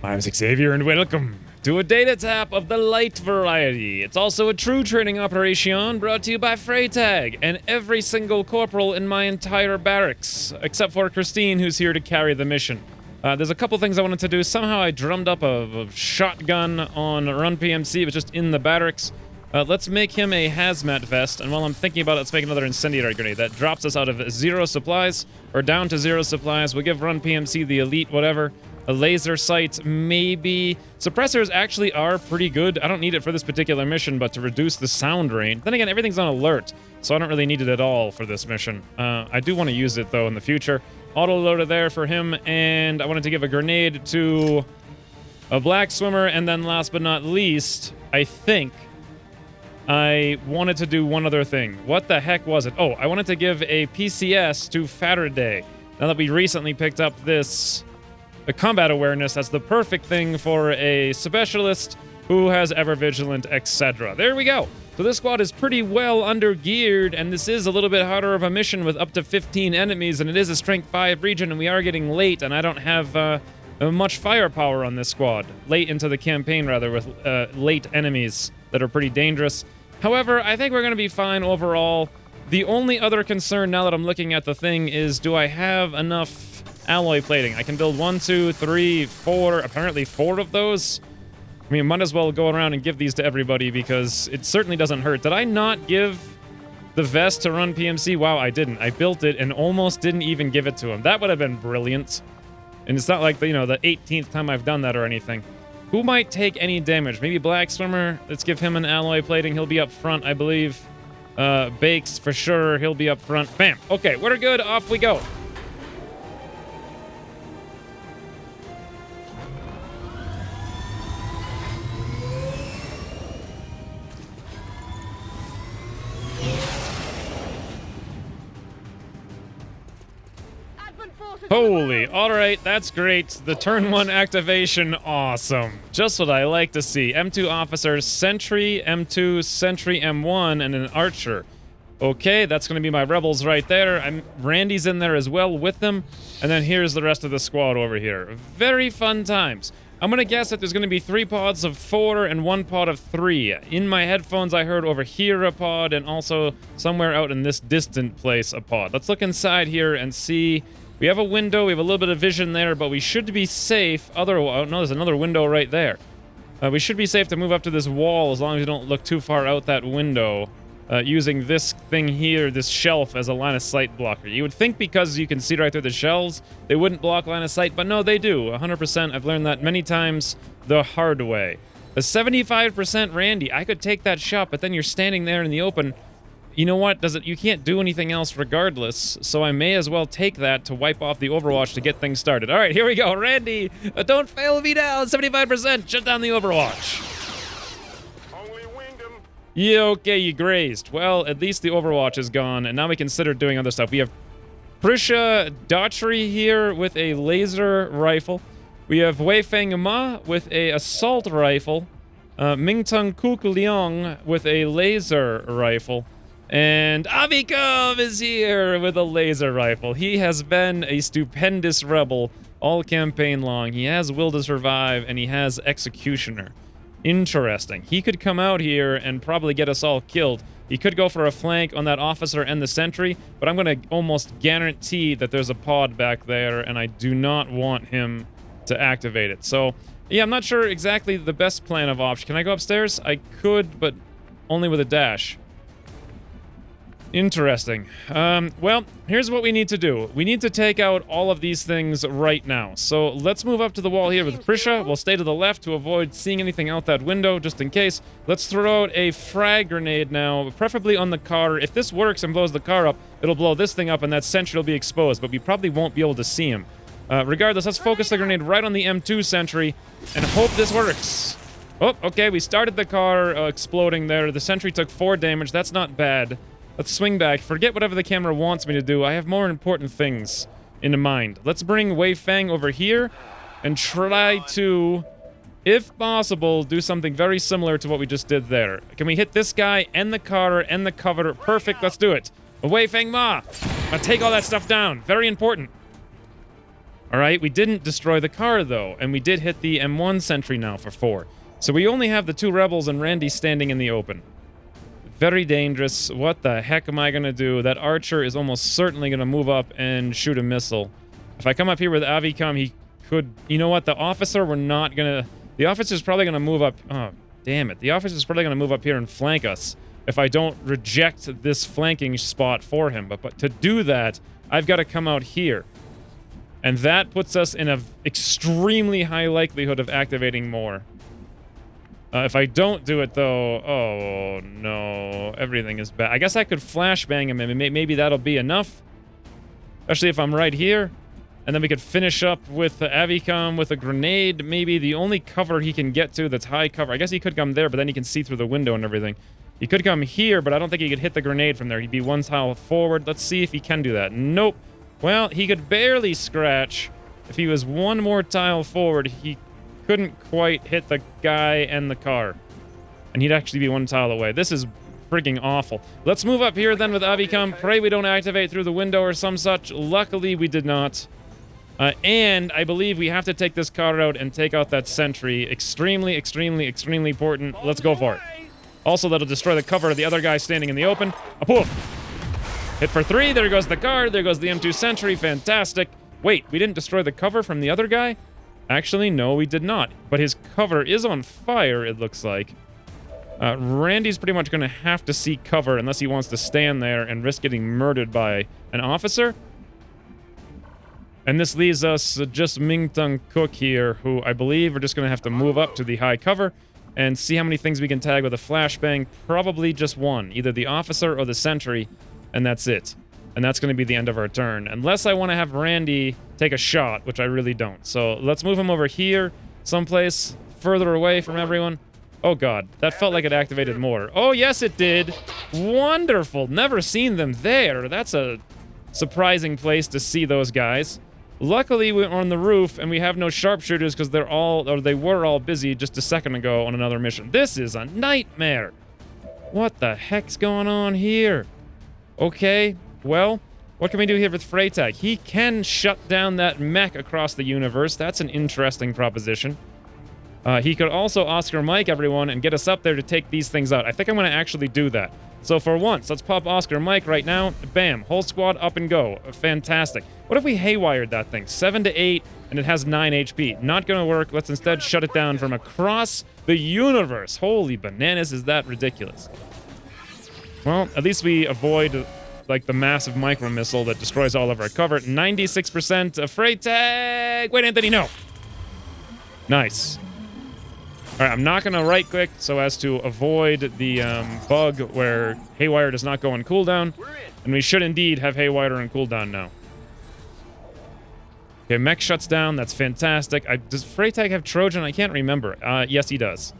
I'm Xavier and welcome to a data tap of the light variety. It's also a true training operation brought to you by Freytag and every single corporal in my entire barracks, except for Christine, who's here to carry the mission. There's a couple things I wanted to do. Somehow I drummed up a shotgun on Run PMC. It was just in the barracks. Let's make him a hazmat vest, and while I'm thinking about it, let's make another incendiary grenade. That drops us out of 0 supplies, or down to 0 supplies. We'll give Run PMC the elite whatever. A laser sight, maybe. Suppressors actually are pretty good. I don't need it for this particular mission, but to reduce the sound range. Then again, everything's on alert, so I don't really need it at all for this mission. I do want to use it, though, in the future. Autoloader there for him, and I wanted to give a grenade to a black swimmer, and then last but not least, I think I wanted to do one other thing. What the heck was it? Oh, I wanted to give a PCS to Faraday. Now that we recently picked up this combat awareness, that's the perfect thing for a specialist who has ever vigilant, etc. There we go. So this squad is pretty well under-geared, and this is a little bit harder of a mission with up to 15 enemies, and it is a Strength 5 region, and we are getting late, and I don't have much firepower on this squad. Late into the campaign, rather, with late enemies that are pretty dangerous. However, I think we're going to be fine overall. The only other concern now that I'm looking at the thing is, do I have enough alloy plating? I can build 1, 2, 3, 4, apparently 4 of those. I mean, might as well go around and give these to everybody because it certainly doesn't hurt. Did I not give the vest to Run PMC? Wow, I didn't. I built it and almost didn't even give it to him. That would have been brilliant. And it's not like, the 18th time I've done that or anything. Who might take any damage? Maybe Black Swimmer. Let's give him an alloy plating. He'll be up front, I believe. Bakes, for sure. He'll be up front. Bam. Okay, we're good. Off we go. Holy, alright, that's great. The turn 1 activation, awesome. Just what I like to see. M2 officers, Sentry, M2, Sentry, M1, and an Archer. Okay, that's going to be my rebels right there. Randy's in there as well with them. And then here's the rest of the squad over here. Very fun times. I'm going to guess that there's going to be 3 pods of 4 and 1 pod of 3. In my headphones, I heard over here a pod, and also somewhere out in this distant place a pod. Let's look inside here and see. We have a window, we have a little bit of vision there, but we should be safe. Otherwise, no, there's another window right there. We should be safe to move up to this wall as long as we don't look too far out that window. Using this thing here, this shelf, as a line of sight blocker. You would think because you can see right through the shelves, they wouldn't block line of sight, but no, they do. 100%. I've learned that many times the hard way. A 75% Randy. I could take that shot, but then you're standing there in the open. You know what? You can't do anything else regardless, so I may as well take that to wipe off the Overwatch to get things started. All right, here we go. Randy, don't fail me now. 75%. Shut down the Overwatch. Yeah, okay, you grazed. Well, at least the Overwatch is gone, and now we consider doing other stuff. We have Prisha Daughtry here with a laser rifle. We have Wei Feng Ma with a assault rifle. Mingtung Kuk Liang with a laser rifle. And Avikov is here with a laser rifle. He has been a stupendous rebel all campaign long. He has will to survive, and he has executioner. Interesting. He could come out here and probably get us all killed. He could go for a flank on that officer and the sentry, but I'm going to almost guarantee that there's a pod back there, and I do not want him to activate it. So, yeah, I'm not sure exactly the best plan of option. Can I go upstairs? I could, but only with a dash. Interesting. Well, here's what we need to do. We need to take out all of these things right now. So let's move up to the wall here with Prisha. We'll stay to the left to avoid seeing anything out that window, just in case. Let's throw out a frag grenade now, preferably on the car. If this works and blows the car up, it'll blow this thing up and that sentry will be exposed, but we probably won't be able to see him. Regardless, let's focus the grenade right on the M2 sentry and hope this works. Oh, okay, we started the car exploding there. The sentry took 4 damage. That's not bad. Let's swing back. Forget whatever the camera wants me to do. I have more important things in mind. Let's bring Wei Feng over here and try to, if possible, do something very similar to what we just did there. Can we hit this guy and the car and the cover? Perfect. Let's do it. Wei Feng Ma. Now take all that stuff down. Very important. All right, we didn't destroy the car, though, and we did hit the M1 sentry now for 4. So we only have the 2 rebels and Randy standing in the open. Very dangerous. What the heck am I going to do? That archer is almost certainly going to move up and shoot a missile. If I come up here with Avicom, he could... You know what? The officer, we're not going to... The officer's probably going to move up... Oh, damn it. The officer's probably going to move up here and flank us if I don't reject this flanking spot for him. But to do that, I've got to come out here. And that puts us in an extremely high likelihood of activating more. If I don't do it, though... Oh, no. Everything is bad. I guess I could flashbang him, and maybe that'll be enough. Especially if I'm right here. And then we could finish up with the Avicom with a grenade. Maybe the only cover he can get to that's high cover. I guess he could come there, but then he can see through the window and everything. He could come here, but I don't think he could hit the grenade from there. He'd be 1 tile forward. Let's see if he can do that. Nope. Well, he could barely scratch. If he was 1 more tile forward, he couldn't quite hit the guy and the car. And he'd actually be 1 tile away. This is freaking awful. Let's move up here then with Avicom. Pray we don't activate through the window or some such. Luckily, we did not. And I believe we have to take this car out and take out that sentry. Extremely, extremely, extremely important. Let's go for it. Also, that'll destroy the cover of the other guy standing in the open. A poof! Hit for 3. There goes the car. There goes the M2 sentry. Fantastic. Wait, we didn't destroy the cover from the other guy? Actually, no, we did not. But his cover is on fire, it looks like. Randy's pretty much going to have to seek cover unless he wants to stand there and risk getting murdered by an officer. And this leaves us just Mingtung Cook here, who I believe are just going to have to move up to the high cover and see how many things we can tag with a flashbang. Probably just 1, either the officer or the sentry, and that's it. And that's going to be the end of our turn. Unless I want to have Randy take a shot, which I really don't. So let's move him over here, someplace further away from everyone. Oh, God. That felt like it activated more. Oh, yes, it did. Wonderful. Never seen them there. That's a surprising place to see those guys. Luckily, we're on the roof, and we have no sharpshooters because they were all busy just a second ago on another mission. This is a nightmare. What the heck's going on here? Okay. Well, what can we do here with Freytag? He can shut down that mech across the universe. That's an interesting proposition. He could also Oscar Mike everyone and get us up there to take these things out. I think I'm going to actually do that. So for once, let's pop Oscar Mike right now. Bam. Whole squad up and go. Fantastic. What if we haywired that thing? 7 to 8, and it has 9 HP. Not going to work. Let's instead shut it down from across the universe. Holy bananas, is that ridiculous. Well, at least we avoid... like the massive micro missile that destroys all of our cover. 96% of Freytag. Wait, Anthony, no. Nice. All right, I'm not going to right-click so as to avoid the bug where Haywire does not go on cooldown. And we should indeed have Haywire on cooldown now. Okay, mech shuts down. That's fantastic. Does Freytag have Trojan? I can't remember. Yes, he does.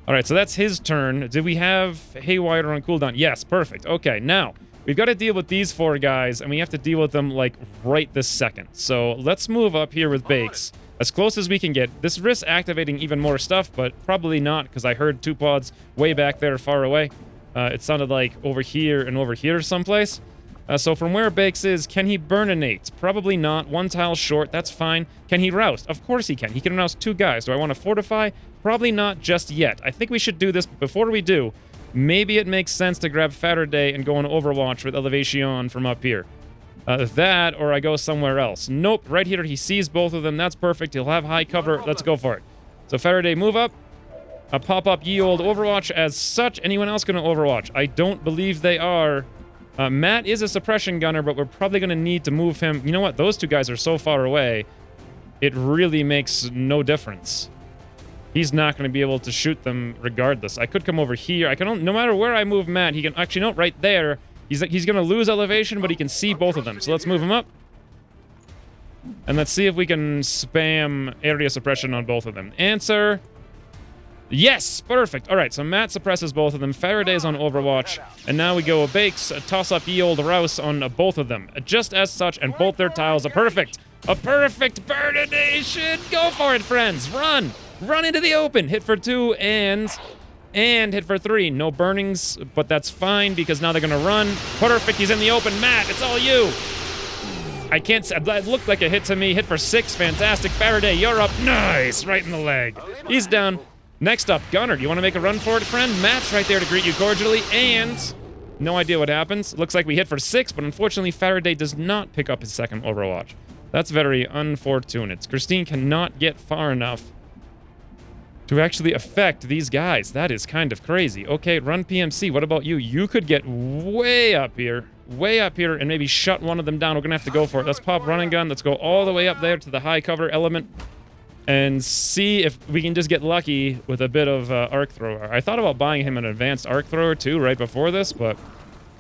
All right, so that's his turn. Did we have Haywire on cooldown? Yes, perfect. Okay, now... we've got to deal with these 4 guys, and we have to deal with them, like, right this second. So let's move up here with Bakes, as close as we can get. This risks activating even more stuff, but probably not, because I heard 2 pods way back there far away. It sounded like over here and over here someplace. So from where Bakes is, can he burninate? Probably not. 1 tile short, that's fine. Can he roust? Of course he can. He can roust 2 guys. Do I want to fortify? Probably not just yet. I think we should do this, but before we do... maybe it makes sense to grab Faraday and go on Overwatch with Elevation from up here. That, or I go somewhere else. Nope, right here he sees both of them. That's perfect. He'll have high cover. Let's go for it. So Faraday, move up. Pop up ye old Overwatch as such. Anyone else going to Overwatch? I don't believe they are. Matt is a suppression gunner, but we're probably going to need to move him. You know what? Those 2 guys are so far away. It really makes no difference. He's not going to be able to shoot them regardless. I could come over here. I can, no matter where I move Matt, he can actually, no, right there. He's going to lose elevation, but he can see both of them. So let's move him up. And let's see if we can spam area suppression on both of them. Answer. Yes, perfect. All right, so Matt suppresses both of them. Faraday's on Overwatch. And now we go Bakes, toss up ye old Rouse on both of them. Just as such, and both their tiles are perfect. A perfect burnination. Go for it, friends. Run. Run into the open. Hit for 2 and hit for 3. No burnings, but that's fine because now they're going to run. Perfect. He's in the open. Matt, it's all you. I can't... That looked like a hit to me. Hit for 6. Fantastic. Faraday, you're up. Nice. Right in the leg. He's down. Next up, Gunner. Do you want to make a run for it, friend? Matt's right there to greet you cordially. And... no idea what happens. Looks like we hit for 6, but unfortunately Faraday does not pick up his second Overwatch. That's very unfortunate. Christine cannot get far enough to actually affect these guys. That is kind of crazy. Okay, run PMC. What about you? You could get way up here, and maybe shut one of them down. We're gonna have to go for it. Let's pop running gun. Let's go all the way up there to the high cover element and see if we can just get lucky with a bit of arc thrower. I thought about buying him an advanced arc thrower too right before this, but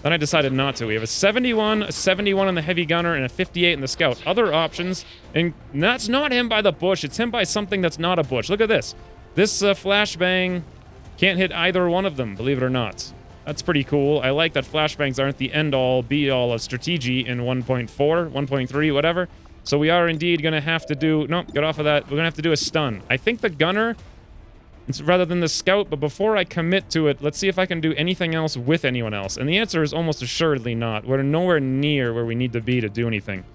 then I decided not to. We have a 71 on the heavy gunner, and a 58 in the scout. Other options, and that's not him by the bush. It's him by something that's not a bush. Look at this. This flashbang can't hit either one of them, believe it or not. That's pretty cool. I like that flashbangs aren't the end-all, be-all of strategy in 1.4, 1.3, whatever. So we are indeed going to have to do... Nope, get off of that. We're going to have to do a stun. I think the gunner, rather than the scout, but before I commit to it, let's see if I can do anything else with anyone else. And the answer is almost assuredly not. We're nowhere near where we need to be to do anything.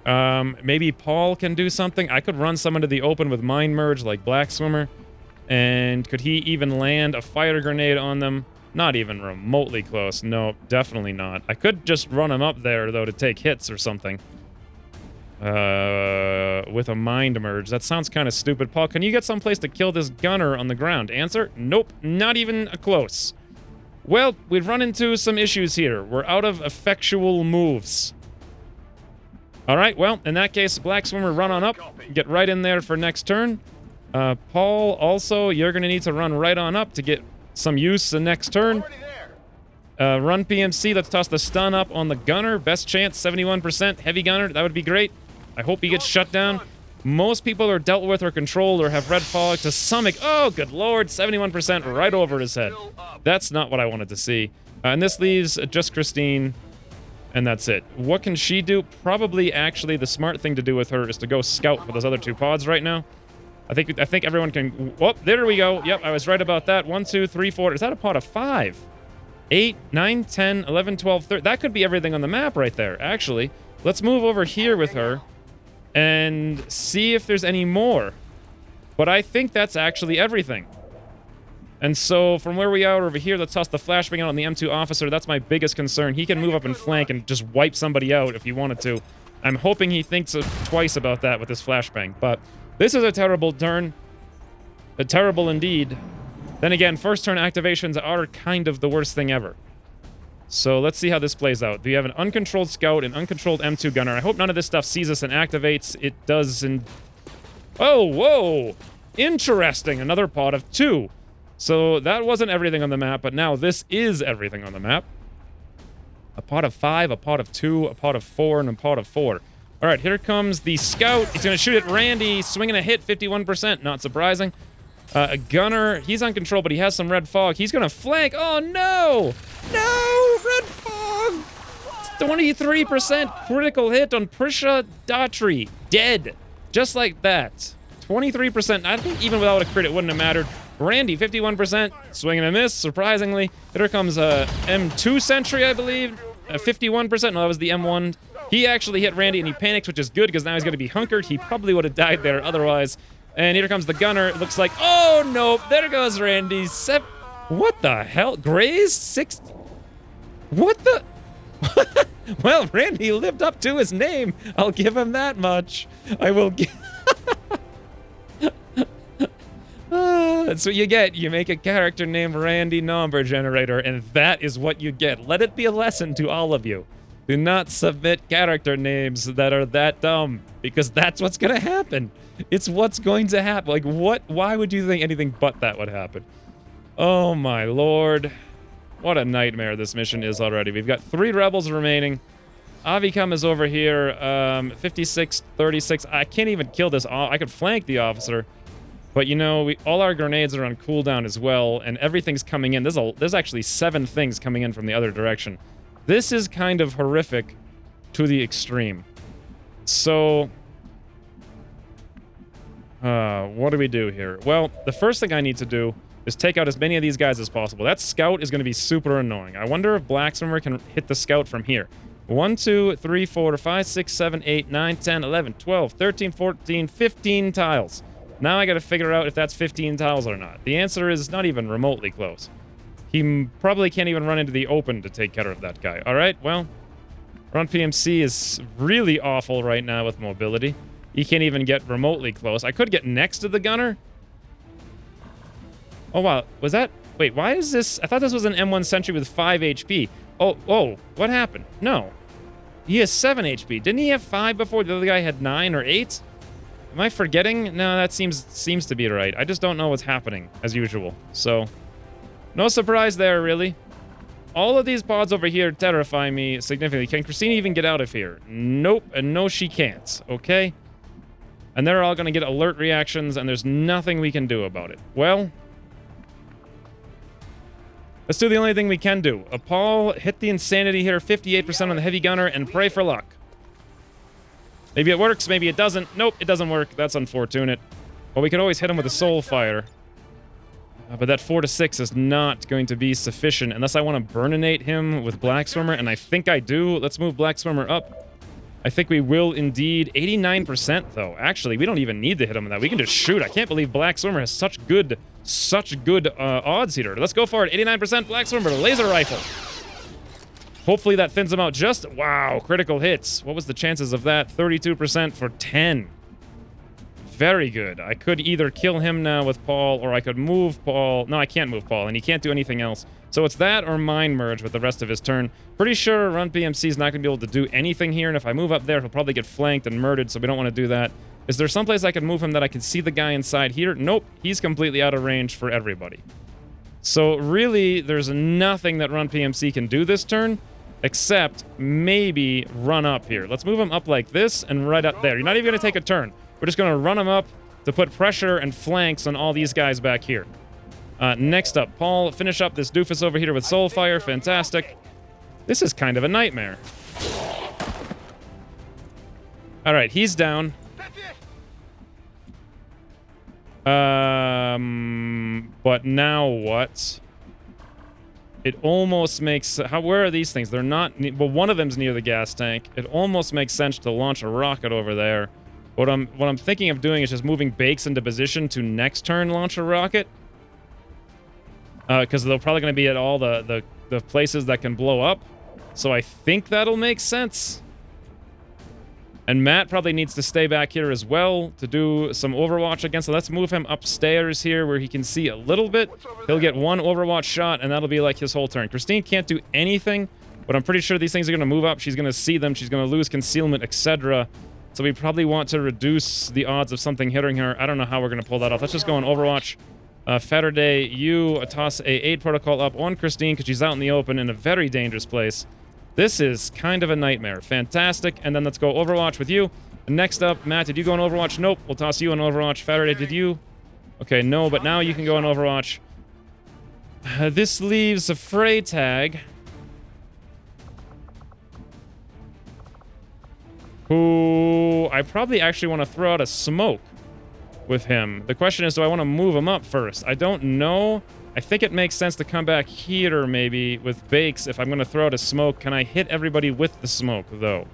Maybe Paul can do something. I could run someone to the open with Mind Merge like Black Swimmer. And could he even land a fire grenade on them? Not even remotely close. No, definitely not. I could just run him up there, though, to take hits or something. With a Mind Merge. That sounds kind of stupid. Paul, can you get someplace to kill this gunner on the ground? Answer, nope, not even close. Well, we've run into some issues here. We're out of effectual moves. All right, well, in that case, Black Swimmer, run on up. Get right in there for next turn. Paul, also, you're going to need to run right on up to get some use the next turn. Run PMC, let's toss the stun up on the gunner. Best chance, 71%. Heavy gunner, that would be great. I hope he gets shut down. Most people are dealt with or controlled or have red fog to some... Oh, good lord, 71% right over his head. That's not what I wanted to see. And this leaves just Christine, and that's it. What can she do? Probably, actually, the smart thing to do with her is to go scout for those other 2 pods right now. I think everyone can... Oh, there we go. Yep, I was right about that. 1, 2, 3, 4. Is that a pod of 5? 8, 9, 10, 11, 12, 13. That could be everything on the map right there, actually. Let's move over here with her and see if there's any more. But I think that's actually everything. And so from where we are over here, let's toss the flashbang out on the M2 officer. That's my biggest concern. He can move up and flank and just wipe somebody out if he wanted to. I'm hoping he thinks twice about that with his flashbang. But this is a terrible turn. A terrible indeed. Then again, first turn activations are kind of the worst thing ever. So let's see how this plays out. We have an uncontrolled scout, an uncontrolled M2 gunner. I hope none of this stuff sees us and activates. It does in... Oh, whoa! Interesting! Another pod of 2. So that wasn't everything on the map, but now this is everything on the map. A pod of 5, a pod of 2, a pod of 4, and a pod of 4. All right, here comes the scout. He's going to shoot at Randy, swinging a hit, 51%. Not surprising. A gunner, he's on control, but he has some red fog. He's going to flank. Oh, no! No! Red fog! 23% critical hit on Prisha Datri. Dead. Just like that. 23%. I think even without a crit, it wouldn't have mattered. Randy, 51%. Swing and a miss, surprisingly. Here comes a M2 Sentry, I believe. 51%. No, that was the M1. He actually hit Randy, and he panics, which is good, because now he's going to be hunkered. He probably would have died there otherwise. And here comes the gunner. It looks like... Oh, nope. There goes Randy. What the hell? Graze? 6... What the... Well, Randy lived up to his name. I'll give him that much. I will give... That's what you get. You make a character named Randy Number Generator, and that is what you get. Let it be a lesson to all of you. Do not submit character names that are that dumb, because that's what's going to happen. It's what's going to happen. Like, what? Why would you think anything but that would happen? Oh, my lord. What a nightmare this mission is already. We've got 3 rebels remaining. Avikam is over here. 56, 36. I can't even kill this. I could flank the officer. But, you know, all our grenades are on cooldown as well, and everything's coming in. There's actually 7 things coming in from the other direction. This is kind of horrific to the extreme. So, what do we do here? Well, the first thing I need to do is take out as many of these guys as possible. That scout is going to be super annoying. I wonder if Black Swimmer can hit the scout from here. 1, 2, 3, 4, 5, 6, 7, 8, 9, 10, 11, 12, 13, 14, 15 tiles. Now I got to figure out if that's 15 tiles or not. The answer is not even remotely close. He probably can't even run into the open to take care of that guy. All right, well, Run PMC is really awful right now with mobility. He can't even get remotely close. I could get next to the gunner. Oh, wow. Was that... Wait, why is this... I thought this was an M1 Sentry with 5 HP. Oh, what happened? No. He has 7 HP. Didn't he have 5 before the other guy had 9 or 8? Am I forgetting? No, that seems to be right. I just don't know what's happening, as usual. So, no surprise there, really. All of these pods over here terrify me significantly. Can Christina even get out of here? Nope, and no, she can't. Okay? And they're all going to get alert reactions, and there's nothing we can do about it. Well, let's do the only thing we can do. Paul, hit the insanity here, 58% on the heavy gunner, and pray for luck. Maybe it works, maybe it doesn't. Nope, it doesn't work. That's unfortunate. Well, we can always hit him with a soul fire. But that 4 to 6 is not going to be sufficient unless I want to burninate him with Black Swimmer, and I think I do. Let's move Black Swimmer up. I think we will indeed. 89% though. Actually, we don't even need to hit him with that. We can just shoot. I can't believe Black Swimmer has such good odds here. Let's go for it. 89% Black Swimmer, laser rifle. Hopefully that thins him out just... Wow, critical hits. What was the chances of that? 32% for 10. Very good. I could either kill him now with Paul, or I could move Paul. No, I can't move Paul, and he can't do anything else. So it's that or Mind Merge with the rest of his turn. Pretty sure Run PMC is not going to be able to do anything here, and if I move up there, he'll probably get flanked and murdered, so we don't want to do that. Is there someplace I can move him that I can see the guy inside here? Nope. He's completely out of range for everybody. So really, there's nothing that Run PMC can do this turn, except maybe run up here. Let's move him up like this and right up there. You're not even going to take a turn. We're just going to run him up to put pressure and flanks on all these guys back here. Next up, Paul, finish up this doofus over here with Soulfire. Fantastic. This is kind of a nightmare. All right, he's down. But now what? It almost makes... Where are these things? They're not... Well, one of them's near the gas tank. It almost makes sense to launch a rocket over there. What I'm thinking of doing is just moving Bakes into position to next turn launch a rocket. Because they're probably going to be at all the places that can blow up. So I think that'll make sense. And Matt probably needs to stay back here as well to do some Overwatch again. So let's move him upstairs here where he can see a little bit. He'll get one Overwatch shot, and that'll be like his whole turn. Christine can't do anything, but I'm pretty sure these things are going to move up. She's going to see them. She's going to lose concealment, etc. So we probably want to reduce the odds of something hitting her. I don't know how we're going to pull that off. Let's just go on Overwatch. Faraday, you toss a 8 protocol up on Christine because she's out in the open in a very dangerous place. This is kind of a nightmare. Fantastic. And then let's go Overwatch with you. Next up, Matt, did you go on Overwatch? Nope. We'll toss you on Overwatch. Faraday, did you? Okay, no, but now you can go on Overwatch. This leaves a Freytag, who I probably actually want to throw out a smoke with him. The question is, do I want to move him up first? I don't know. I think it makes sense to come back here, maybe, with Bakes. If I'm going to throw out a smoke, can I hit everybody with the smoke, though?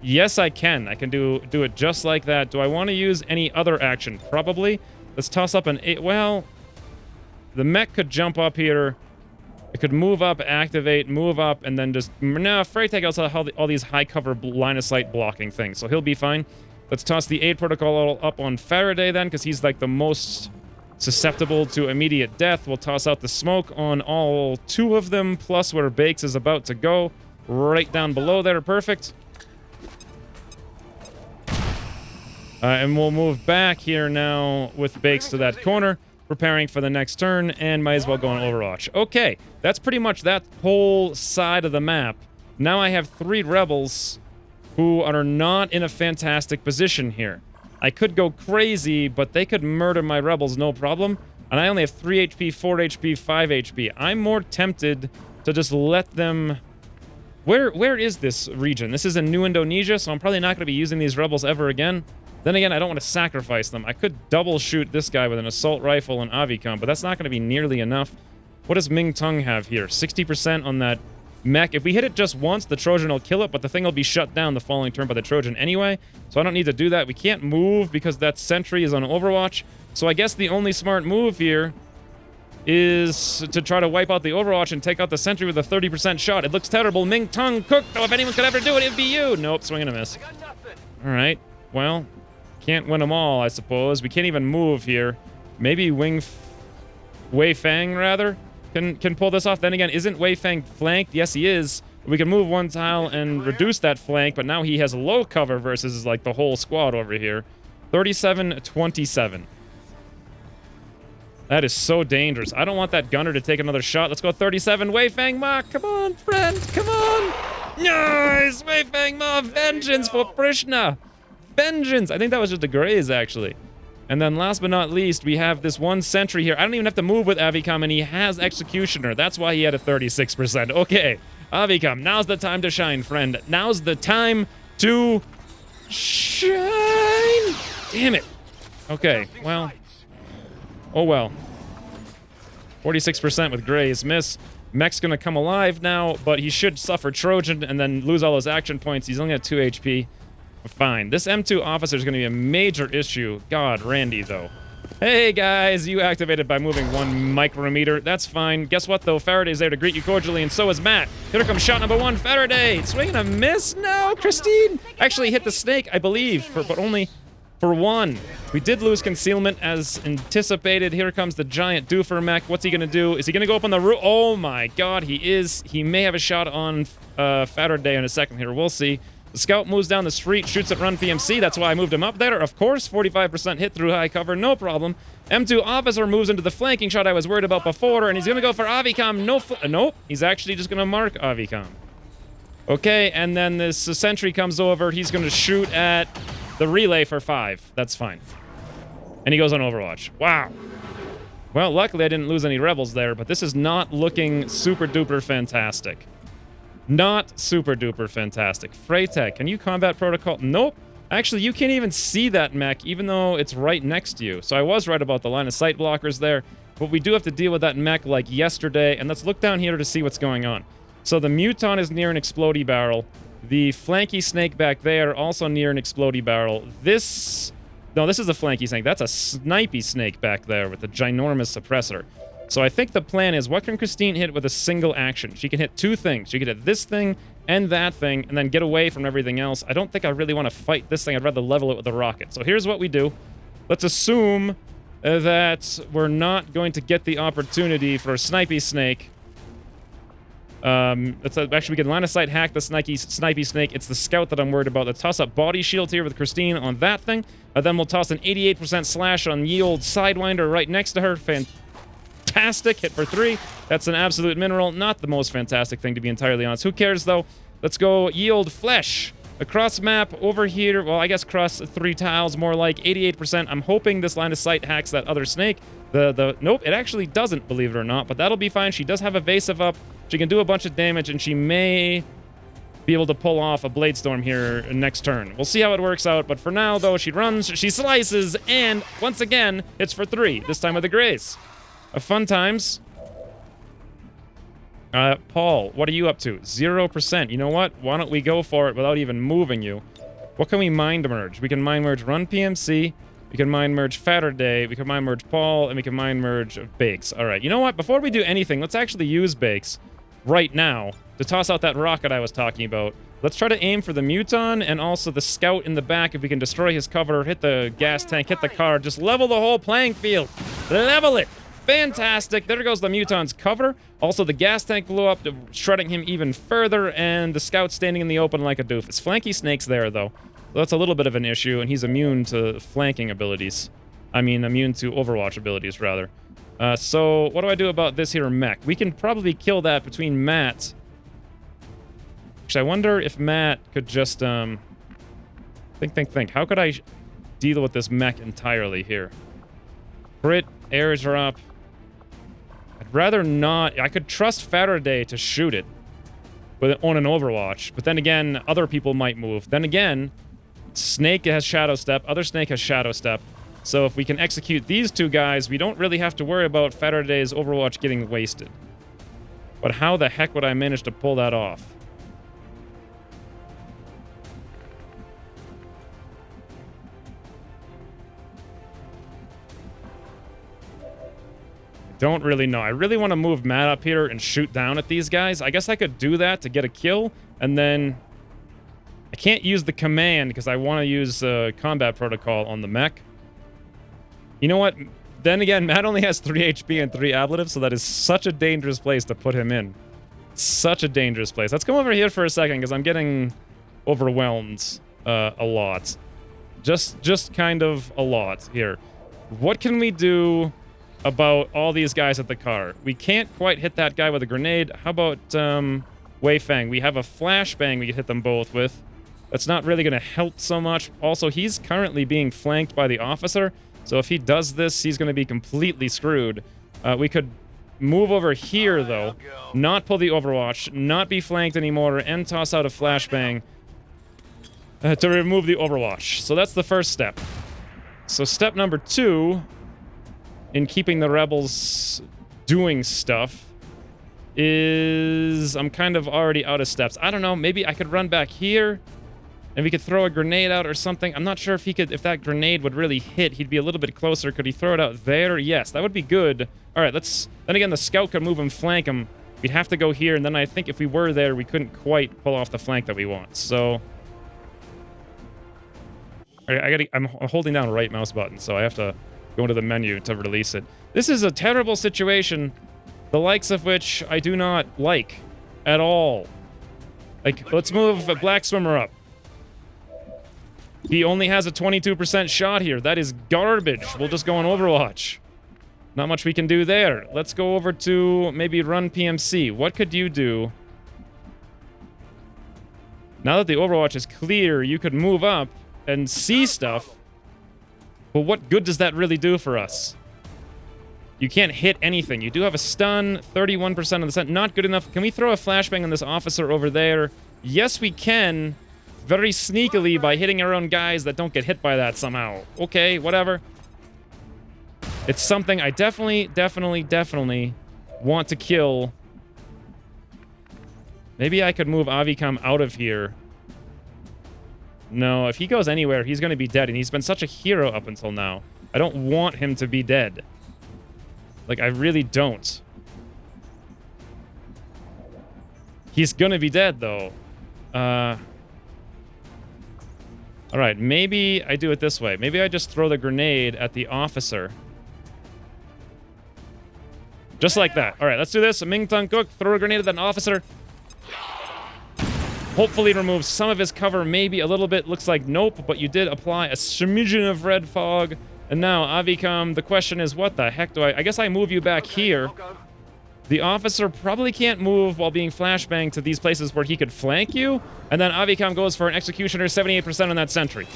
Yes, I can. I can do it just like that. Do I want to use any other action? Probably. Let's toss up an 8. Well, the mech could jump up here. It could move up, activate, move up, and then just... No, Freytag also has all these high-cover line-of-sight blocking things, so he'll be fine. Let's toss the 8 protocol up on Faraday, then, because he's, like, the most susceptible to immediate death. We'll toss out the smoke on all 2 of them, plus where Bakes is about to go. Right down below there. Perfect. And we'll move back here now with Bakes to that corner, preparing for the next turn, and might as well go on Overwatch. Okay, that's pretty much that whole side of the map. Now I have 3 rebels who are not in a fantastic position here. I could go crazy, but they could murder my rebels no problem. And I only have 3 HP, 4 HP, 5 HP. I'm more tempted to just let them... Where is this region? This is in New Indonesia, so I'm probably not going to be using these rebels ever again. Then again, I don't want to sacrifice them. I could double shoot this guy with an assault rifle and Avicom, but that's not going to be nearly enough. What does Ming Tung have here? 60% on that mech. If we hit it just once, the Trojan will kill it, but the thing will be shut down the following turn by the Trojan anyway. So I don't need to do that. We can't move because that sentry is on Overwatch. So I guess the only smart move here is to try to wipe out the Overwatch and take out the sentry with a 30% shot. It looks terrible. Ming Tung cooked, though. If anyone could ever do it, it'd be you. Nope, swing and a miss. All right, well, can't win them all, I suppose. We can't even move here. Maybe Wei Fang, rather, can pull this off. Then again, isn't Wei Fang flanked? Yes, he is. We can move one tile and reduce that flank, but now he has low cover versus, like, the whole squad over here. 37-27. That is so dangerous. I don't want that gunner to take another shot. Let's go 37. Wei Fang Ma. Come on, friend. Come on. Nice. Wei Fang Ma. Vengeance for Prishna. Vengeance. I think that was just the Grays, actually. And then last but not least, we have this one sentry here. I don't even have to move with Avicom, and he has Executioner. That's why he had a 36%. Okay. Avicom, now's the time to shine, friend. Now's the time to shine. Damn it. Okay, well. Oh well. 46% with Grays. Miss. Mech's gonna come alive now, but he should suffer Trojan and then lose all his action points. He's only at 2 HP. Fine. This M2 officer is gonna be a major issue. God, Randy, though. Hey, guys, you activated by moving 1 micrometer. That's fine. Guess what, though? Faraday's there to greet you cordially, and so is Matt. Here comes shot number 1, Faraday. Swing and a miss? No, Christine. Actually hit the snake, I believe, but only for 1. We did lose concealment as anticipated. Here comes the giant doofer mech. What's he gonna do? Is he gonna go up on the roof? Oh my god, he is. He may have a shot on Faraday in a second here. We'll see. The scout moves down the street, shoots at run PMC. That's why I moved him up there. Of course, 45% hit through high cover, no problem. M2 officer moves into the flanking shot I was worried about before, and he's gonna go for Avicom. Nope, he's actually just gonna mark Avicom. Okay, and then this sentry comes over. He's gonna shoot at the relay for 5. That's fine. And he goes on Overwatch. Wow. Well, luckily I didn't lose any rebels there, but this is not looking super duper fantastic. Not super duper fantastic. Freytech, can you combat protocol? Nope. Actually, you can't even see that mech, even though it's right next to you. So I was right about the line of sight blockers there, but we do have to deal with that mech like yesterday, and let's look down here to see what's going on. So the Muton is near an explodey barrel. The flanky snake back there, also near an explodey barrel. No, this is a flanky snake. That's a snipey snake back there with a ginormous suppressor. So I think the plan is, what can Christine hit with a single action? She can hit 2 things. She can hit this thing and that thing, and then get away from everything else. I don't think I really want to fight this thing. I'd rather level it with a rocket. So here's what we do. Let's assume that we're not going to get the opportunity for a snipey snake. Actually, we can line of sight hack the snipey snake. It's the scout that I'm worried about. Let's toss up body shield here with Christine on that thing. Then we'll toss an 88% slash on ye old Sidewinder right next to her. Fantastic. Hit for 3. That's an absolute mineral. Not the most fantastic thing, to be entirely honest. Who cares, though? Let's go ye old flesh. Across map over here. Well, I guess cross 3 tiles, more like 88%. I'm hoping this line of sight hacks that other snake. Nope, it actually doesn't, believe it or not, but that'll be fine. She does have evasive up. She can do a bunch of damage, and she may be able to pull off a Blade Storm here next turn. We'll see how it works out, but for now, though, she runs, she slices, and once again, hits for 3, this time with a Grace. Fun times. Paul, what are you up to? 0%. You know what? Why don't we go for it without even moving you? What can we mind merge? We can mind merge Run PMC. We can mind merge Faraday. We can mind merge Paul, and we can mind merge Bakes. All right. You know what? Before we do anything, let's actually use Bakes right now to toss out that rocket I was talking about. Let's try to aim for the Muton and also the scout in the back. If we can destroy his cover, hit the gas tank, hit the car, just level the whole playing field. Level it. Fantastic. There goes the Muton's cover. Also, the gas tank blew up, shredding him even further, and the scout standing in the open like a doofus. Flanky snake's there, though. That's a little bit of an issue, and he's immune to flanking abilities. I mean, immune to Overwatch abilities, rather. So, what do I do about this here mech? We can probably kill that between Matt. Actually, I wonder if Matt could just, think. How could I deal with this mech entirely here? Crit, airdrop. I'd rather not. I could trust Faraday to shoot it on an Overwatch, but then again, other people might move. Then again, Snake has Shadow Step, other Snake has Shadow Step. So if we can execute these 2 guys, we don't really have to worry about Faraday's Overwatch getting wasted. But how the heck would I manage to pull that off? Don't really know. I really want to move Matt up here and shoot down at these guys. I guess I could do that to get a kill, and then I can't use the command because I want to use combat protocol on the mech. You know what? Then again, Matt only has 3 HP and 3 ablatives, so that is such a dangerous place to put him in. Such a dangerous place. Let's come over here for a second because I'm getting overwhelmed a lot. Just kind of a lot here. What can we do about all these guys at the car? We can't quite hit that guy with a grenade. How about Wei Fang? We have a flashbang we could hit them both with. That's not really going to help so much. Also, he's currently being flanked by the officer, so if he does this, he's going to be completely screwed. We could move over here, though, not pull the Overwatch, not be flanked anymore, and toss out a flashbang to remove the Overwatch. So that's the first step. So step number 2... in keeping the rebels doing stuff is I'm kind of already out of steps. I don't know, maybe I could run back here and we could throw a grenade out or something. I'm not sure if he could, if that grenade would really hit. He'd be a little bit closer. Could he throw it out there? Yes, that would be good. All right, let's, then again, the scout could move and flank him. We'd have to go here, and then I think if we were there, we couldn't quite pull off the flank that we want. So I'm holding down right mouse button, so I have to go into the menu to release it. This is a terrible situation, the likes of which I do not like at all. Like, let's move a black swimmer up. He only has a 22% shot here. That is garbage. We'll just go on Overwatch. Not much we can do there. Let's go over to maybe run PMC. What could you do? Now that the Overwatch is clear, you could move up and see stuff. But what good does that really do for us? You can't hit anything. You do have a stun, 31% of the stun. Not good enough. Can we throw a flashbang on this officer over there? Yes, we can. Very sneakily by hitting our own guys that don't get hit by that somehow. Okay, whatever. It's something I definitely want to kill. Maybe I could move Avicom out of here. No, if he goes anywhere, he's going to be dead, and he's been such a hero up until now. I don't want him to be dead. Like, I really don't. He's going to be dead, though. Alright, maybe I do it this way. Maybe I just throw the grenade at the officer. Just like that. Alright, let's do this. Ming Tung Cook, throw a grenade at an officer. Hopefully remove some of his cover, maybe a little bit. Looks like nope, but you did apply a smidgen of red fog. And now, Avicom, the question is, what the heck do I guess I move you back here. The officer probably can't move while being flashbanged to these places where he could flank you. And then Avicom goes for an Executioner, 78% on that sentry.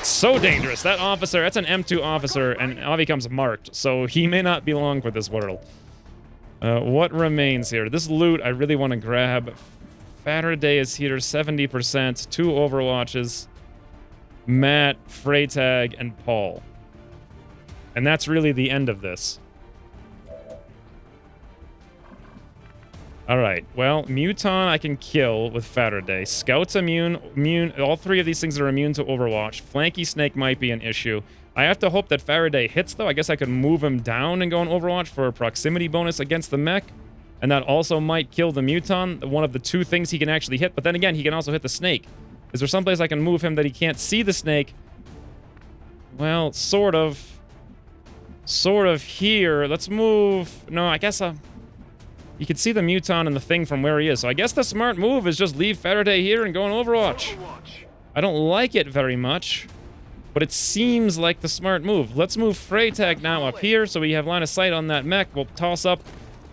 So dangerous. That officer, that's an M2 officer, and Avicom's marked. So he may not be long for this world. What remains here? This loot I really want to grab. Faraday is here, 70%. 2 Overwatches. Matt, Freytag, and Paul. And that's really the end of this. Alright, well, Muton I can kill with Faraday. Scout's immune, all 3 of these things are immune to Overwatch. Flanky Snake might be an issue. I have to hope that Faraday hits, though. I guess I could move him down and go on Overwatch for a proximity bonus against the mech. And that also might kill the Muton, one of the 2 things he can actually hit. But then again, he can also hit the Snake. Is there someplace I can move him that he can't see the Snake? Well, sort of. Sort of here. Let's move... No, I guess... You can see the Muton and the thing from where he is. So I guess the smart move is just leave Faraday here and go on Overwatch. I don't like it very much, but it seems like the smart move. Let's move Freytag now up here so we have line of sight on that mech. We'll toss up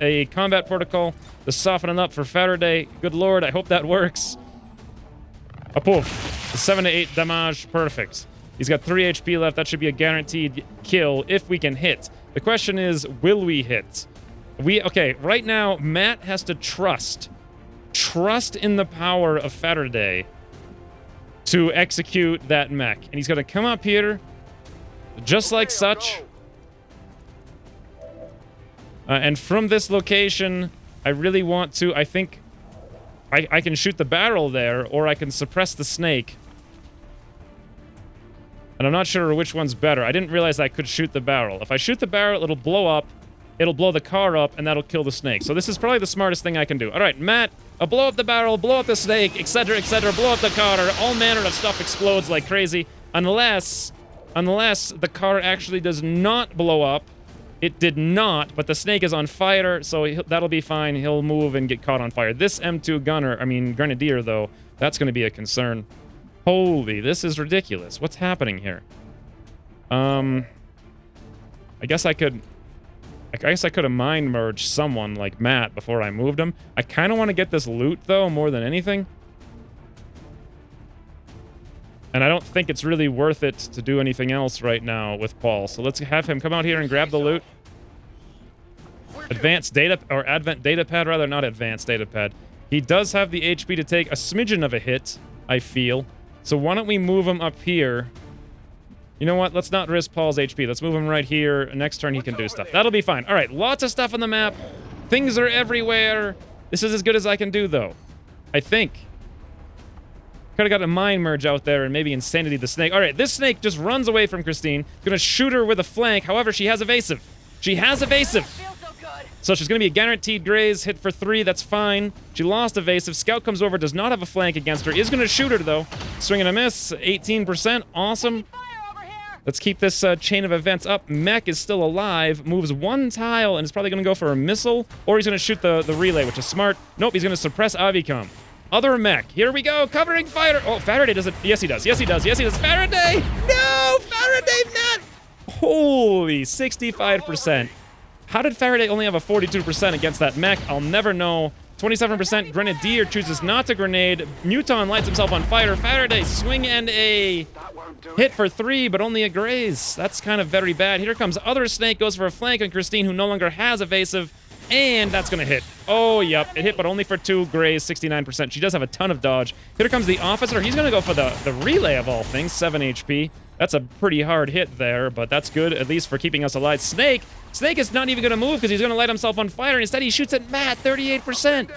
a combat protocol to soften it up for Faraday. Good lord, I hope that works. A poof. 7 to 8 damage. Perfect. He's got 3 HP left. That should be a guaranteed kill if we can hit. The question is, will we hit? Okay, right now, Matt has to trust in the power of Faraday to execute that mech. And he's going to come up here, just like such. And from this location, I really want to. I think I can shoot the barrel there, or I can suppress the snake. And I'm not sure which one's better. I didn't realize I could shoot the barrel. If I shoot the barrel, it'll blow up. It'll blow the car up, and that'll kill the snake. So this is probably the smartest thing I can do. All right, Matt, blow up the barrel, blow up the snake, etc., etc., blow up the car. All manner of stuff explodes like crazy. Unless the car actually does not blow up. It did not, but the snake is on fire, so that'll be fine. He'll move and get caught on fire. This M2 Grenadier, though, that's going to be a concern. Holy, this is ridiculous. What's happening here? I guess I could have mind merged someone like Matt before I moved him. I kind of want to get this loot, though, more than anything. And I don't think it's really worth it to do anything else right now with Paul. So let's have him come out here and grab the loot. Advanced data, or Advent data pad, rather, not advanced data pad. He does have the HP to take a smidgen of a hit, I feel. So why don't we move him up here? You know what? Let's not risk Paul's HP. Let's move him right here. Next turn, he can do stuff. That'll be fine. All right, lots of stuff on the map. Things are everywhere. This is as good as I can do, though. I think. Could have got a mind merge out there and maybe Insanity the snake. All right, this snake just runs away from Christine. Gonna shoot her with a flank. However, she has evasive. She has evasive. So she's gonna be a guaranteed graze. Hit for 3, that's fine. She lost evasive. Scout comes over, does not have a flank against her. Is gonna shoot her, though. Swing and a miss. 18%. Awesome. Let's keep this chain of events up. Mech is still alive. Moves 1 tile and is probably gonna go for a missile. Or he's gonna shoot the relay, which is smart. Nope, he's gonna suppress Avicom. Other mech. Here we go. Covering fire. Oh, Faraday doesn't. Yes, he does. Yes, he does. Yes, he does. Faraday! No! Faraday, Matt! Holy 65%. How did Faraday only have a 42% against that mech? I'll never know. 27% Grenadier chooses not to grenade. Muton lights himself on fire. Faraday, swing and a hit for 3, but only a graze. That's kind of very bad. Here comes other snake. Goes for a flank on Christine, who no longer has evasive. And that's gonna hit. Oh, yep. It hit, but only for 2. Graze, 69%. She does have a ton of dodge. Here comes the officer. He's gonna go for the relay of all things. 7 HP. That's a pretty hard hit there, but that's good, at least for keeping us alive. Snake is not even gonna move because he's gonna light himself on fire. Instead, he shoots at Matt. 38%.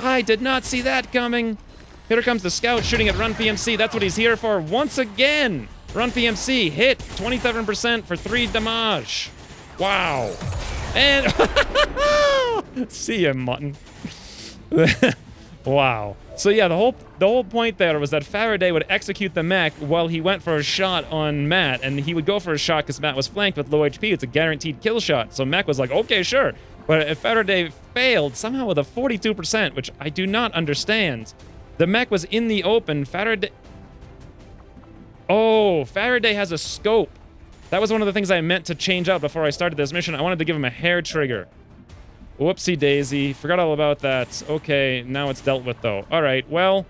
I did not see that coming. Here comes the scout shooting at Run PMC. That's what he's here for once again. Run PMC hit 27% for 3 damage. Wow. And see ya, mutton. Wow. So yeah, the whole point there was that Faraday would execute the mech while he went for a shot on Matt, and he would go for a shot because Matt was flanked with low HP. It's a guaranteed kill shot. So Mech was like, okay, sure. But if Faraday failed somehow with a 42%, which I do not understand, the mech was in the open. Faraday has a scope. That was one of the things I meant to change out before I started this mission. I wanted to give him a hair trigger. Whoopsie daisy. Forgot all about that. Okay, now it's dealt with, though. All right, well,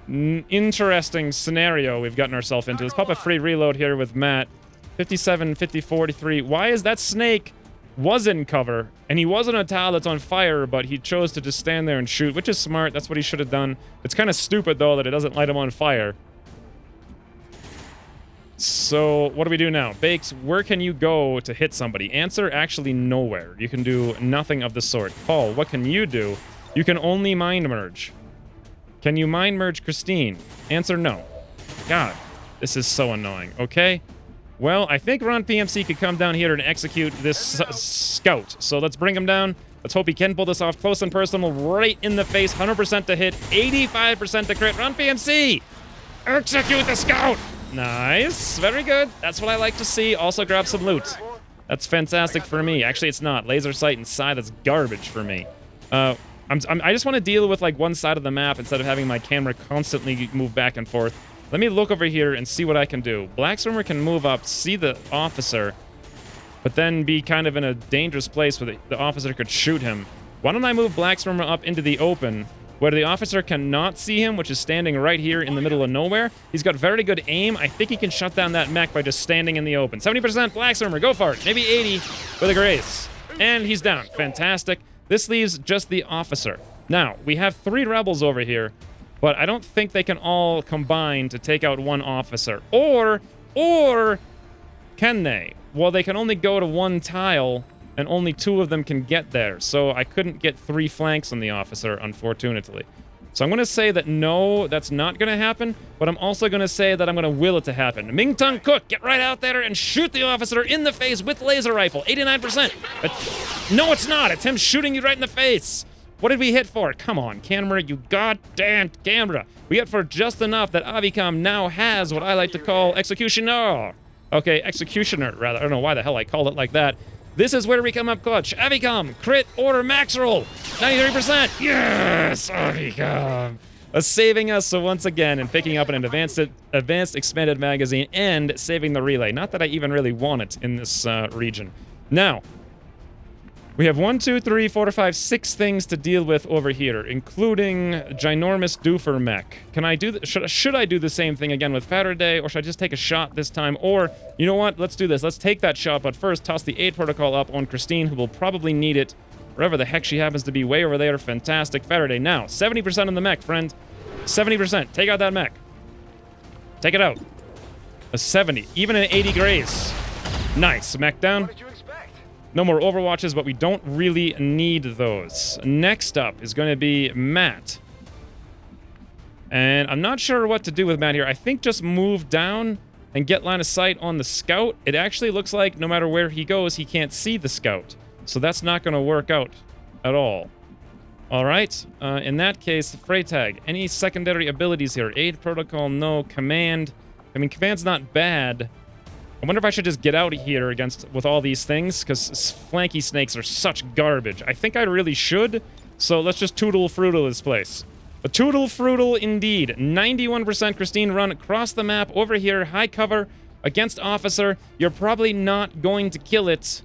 interesting scenario we've gotten ourselves into. Let's pop a free reload here with Matt. 57, 50, 43. Why is that snake was in cover, and he was on a tile that's on fire, but he chose to just stand there and shoot, which is smart. That's what he should have done. It's kind of stupid, though, that it doesn't light him on fire. So, what do we do now? Bakes, where can you go to hit somebody? Answer, actually nowhere. You can do nothing of the sort. Paul, what can you do? You can only mind merge. Can you mind merge Christine? Answer, no. God, this is so annoying. Okay. Well, I think Ron PMC could come down here and execute this scout. So let's bring him down. Let's hope he can pull this off close and personal, right in the face. 100% to hit, 85% to crit. Ron PMC, execute the scout. Nice. Very good. That's what I like to see. Also grab some loot. That's fantastic for me. Actually, it's not. Laser sight inside, that's garbage for me. I just want to deal with, like, one side of the map instead of having my camera constantly move back and forth. Let me look over here and see what I can do. Black Swimmer can move up, see the officer, but then be kind of in a dangerous place where the officer could shoot him. Why don't I move Black Swimmer up into the open, where the officer cannot see him, which is standing right here in the middle of nowhere. He's got very good aim. I think he can shut down that mech by just standing in the open. 70% Black Swimmer, go for it. Maybe 80 with a grace. And he's down. Fantastic. This leaves just the officer. Now, we have 3 rebels over here, but I don't think they can all combine to take out one officer. Or can they? Well, they can only go to one tile and only 2 of them can get there. So I couldn't get 3 flanks on the officer, unfortunately. So I'm going to say that no, that's not going to happen, but I'm also going to say that I'm going to will it to happen. Ming Tung Cook, get right out there and shoot the officer in the face with laser rifle. 89%. No, it's not. It's him shooting you right in the face. What did we hit for? Come on, camera, you goddamn camera. We hit for just enough that Avicom now has what I like to call Executioner. Okay, Executioner, rather. I don't know why the hell I called it like that. This is where we come up clutch. Avicom, crit or max roll. 93%. Yes, Avicom. Saving us once again and picking up an advanced expanded magazine and saving the relay. Not that I even really want it in this region. Now, we have 1, 2, 3, 4, 5, 6 things to deal with over here, including ginormous doofer mech. Can I do should I do the same thing again with Faraday, or should I just take a shot this time? Or, you know what? Let's do this. Let's take that shot, but first toss the aid protocol up on Christine, who will probably need it wherever the heck she happens to be, way over there. Fantastic. Faraday, now, 70% on the mech, friend. 70%. Take out that mech. Take it out. A 70. Even an 80 graze. Nice. Mech down. No more Overwatches, but we don't really need those. Next up is going to be Matt. And I'm not sure what to do with Matt here. I think just move down and get line of sight on the scout. It actually looks like no matter where he goes, he can't see the scout. So that's not going to work out at all. All right. In that case, Freytag. Any secondary abilities here? Aid protocol, no. Command. I mean, command's not bad. I wonder if I should just get out of here with all these things, because flanky snakes are such garbage. I think I really should, so let's just tootle-fruitle this place. A tootle-fruitle indeed. 91% Christine run across the map over here, high cover, against officer. You're probably not going to kill it,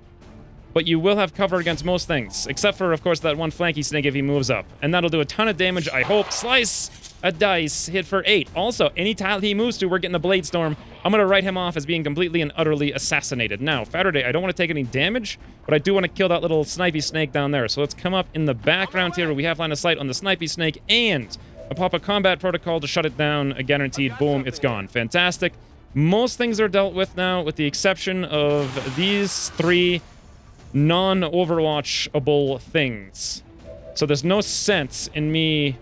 but you will have cover against most things, except for, of course, that one flanky snake if he moves up. And that'll do a ton of damage, I hope. Slice! A dice, hit for 8. Also, any tile he moves to, we're getting a Blade Storm. I'm going to write him off as being completely and utterly assassinated. Now, Faraday, I don't want to take any damage, but I do want to kill that little snipey snake down there. So let's come up in the background here where we have line of sight on the snipey snake, and I'll pop a combat protocol to shut it down. A guaranteed, boom, it's gone. Fantastic. Most things are dealt with now, with the exception of these 3 non-Overwatchable things. So there's no sense in me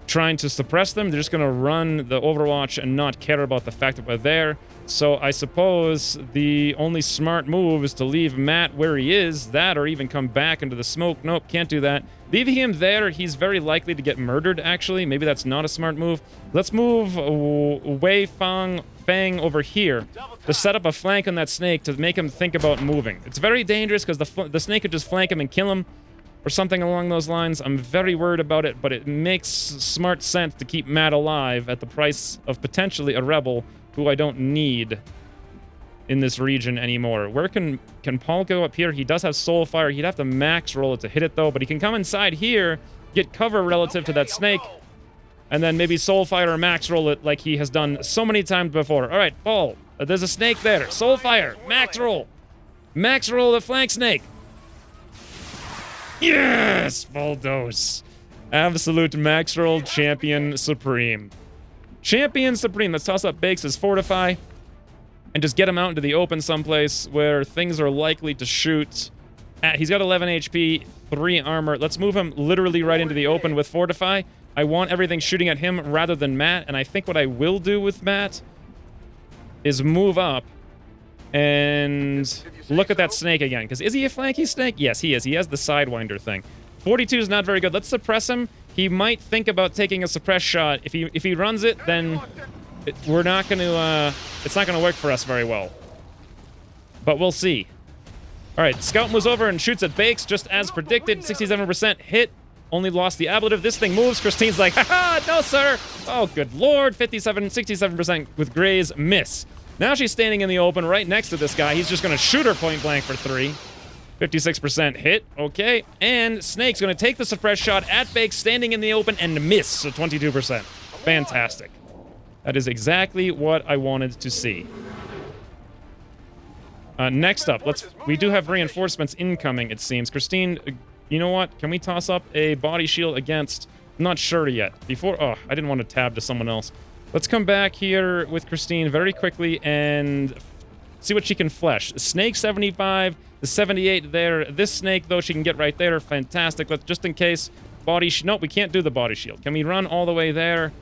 trying to suppress them. They're just going to run the Overwatch and not care about the fact that we're there. So I suppose the only smart move is to leave Matt where he is, that or even come back into the smoke. Nope, can't do that. Leaving him there, he's very likely to get murdered, actually. Maybe that's not a smart move. Let's move Wei Fang over here to set up a flank on that snake to make him think about moving. It's very dangerous because the snake could just flank him and kill him, or something along those lines. I'm very worried about it, but it makes smart sense to keep Matt alive at the price of potentially a rebel who I don't need in this region anymore. Where can Paul go up here? He does have Soulfire. He'd have to max roll it to hit it, though, but he can come inside here, get cover relative to that snake, and then maybe Soulfire or max roll it like he has done so many times before. All right, Paul, there's a snake there. Soulfire, max roll. Max roll the flank snake. Yes! Full dose. Absolute max roll champion supreme. Champion supreme. Let's toss up Bakes' Fortify and just get him out into the open someplace where things are likely to shoot. He's got 11 HP, 3 armor. Let's move him literally right into the open with Fortify. I want everything shooting at him rather than Matt, and I think what I will do with Matt is move up and look at that snake again. Because is he a flanky snake? Yes, he is. He has the Sidewinder thing. 42 is not very good. Let's suppress him. He might think about taking a suppress shot. If he runs it, then we're not going to... it's not going to work for us very well. But we'll see. All right, Scout moves over and shoots at Bakes, just as predicted. 67% hit. Only lost the ablative. This thing moves. Christine's like, haha, no, sir. Oh, good lord. 67% with Graze. Miss. Now she's standing in the open right next to this guy. He's just going to shoot her point blank for 3. 56% hit. Okay. And Snake's going to take the suppress shot at Bake, standing in the open, and miss. So 22%. Fantastic. That is exactly what I wanted to see. Next up, we do have reinforcements incoming, it seems. Christine, you know what? Can we toss up a body shield against... I'm not sure yet. Oh, I didn't want to tab to someone else. Let's come back here with Christine very quickly and See what she can flesh. Snake 75, the 78 there. This snake, though, she can get right there. Fantastic. But just in case, body shield. Nope, we can't do the body shield. Can we run all the way there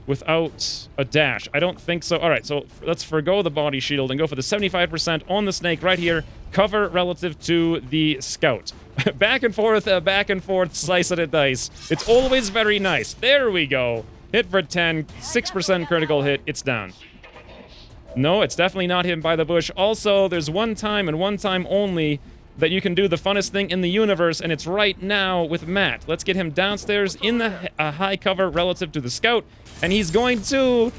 without a dash? I don't think so. All right, so let's forgo the body shield and go for the 75% on the snake right here. Cover relative to the scout. Back and forth, slice it and dice. It's always very nice. There we go. Hit for 10, 6% critical hit. It's down. No, it's definitely not hit by the bush. Also, there's one time and one time only that you can do the funnest thing in the universe, and it's right now with Matt. Let's get him downstairs in the high cover relative to the scout, and he is going to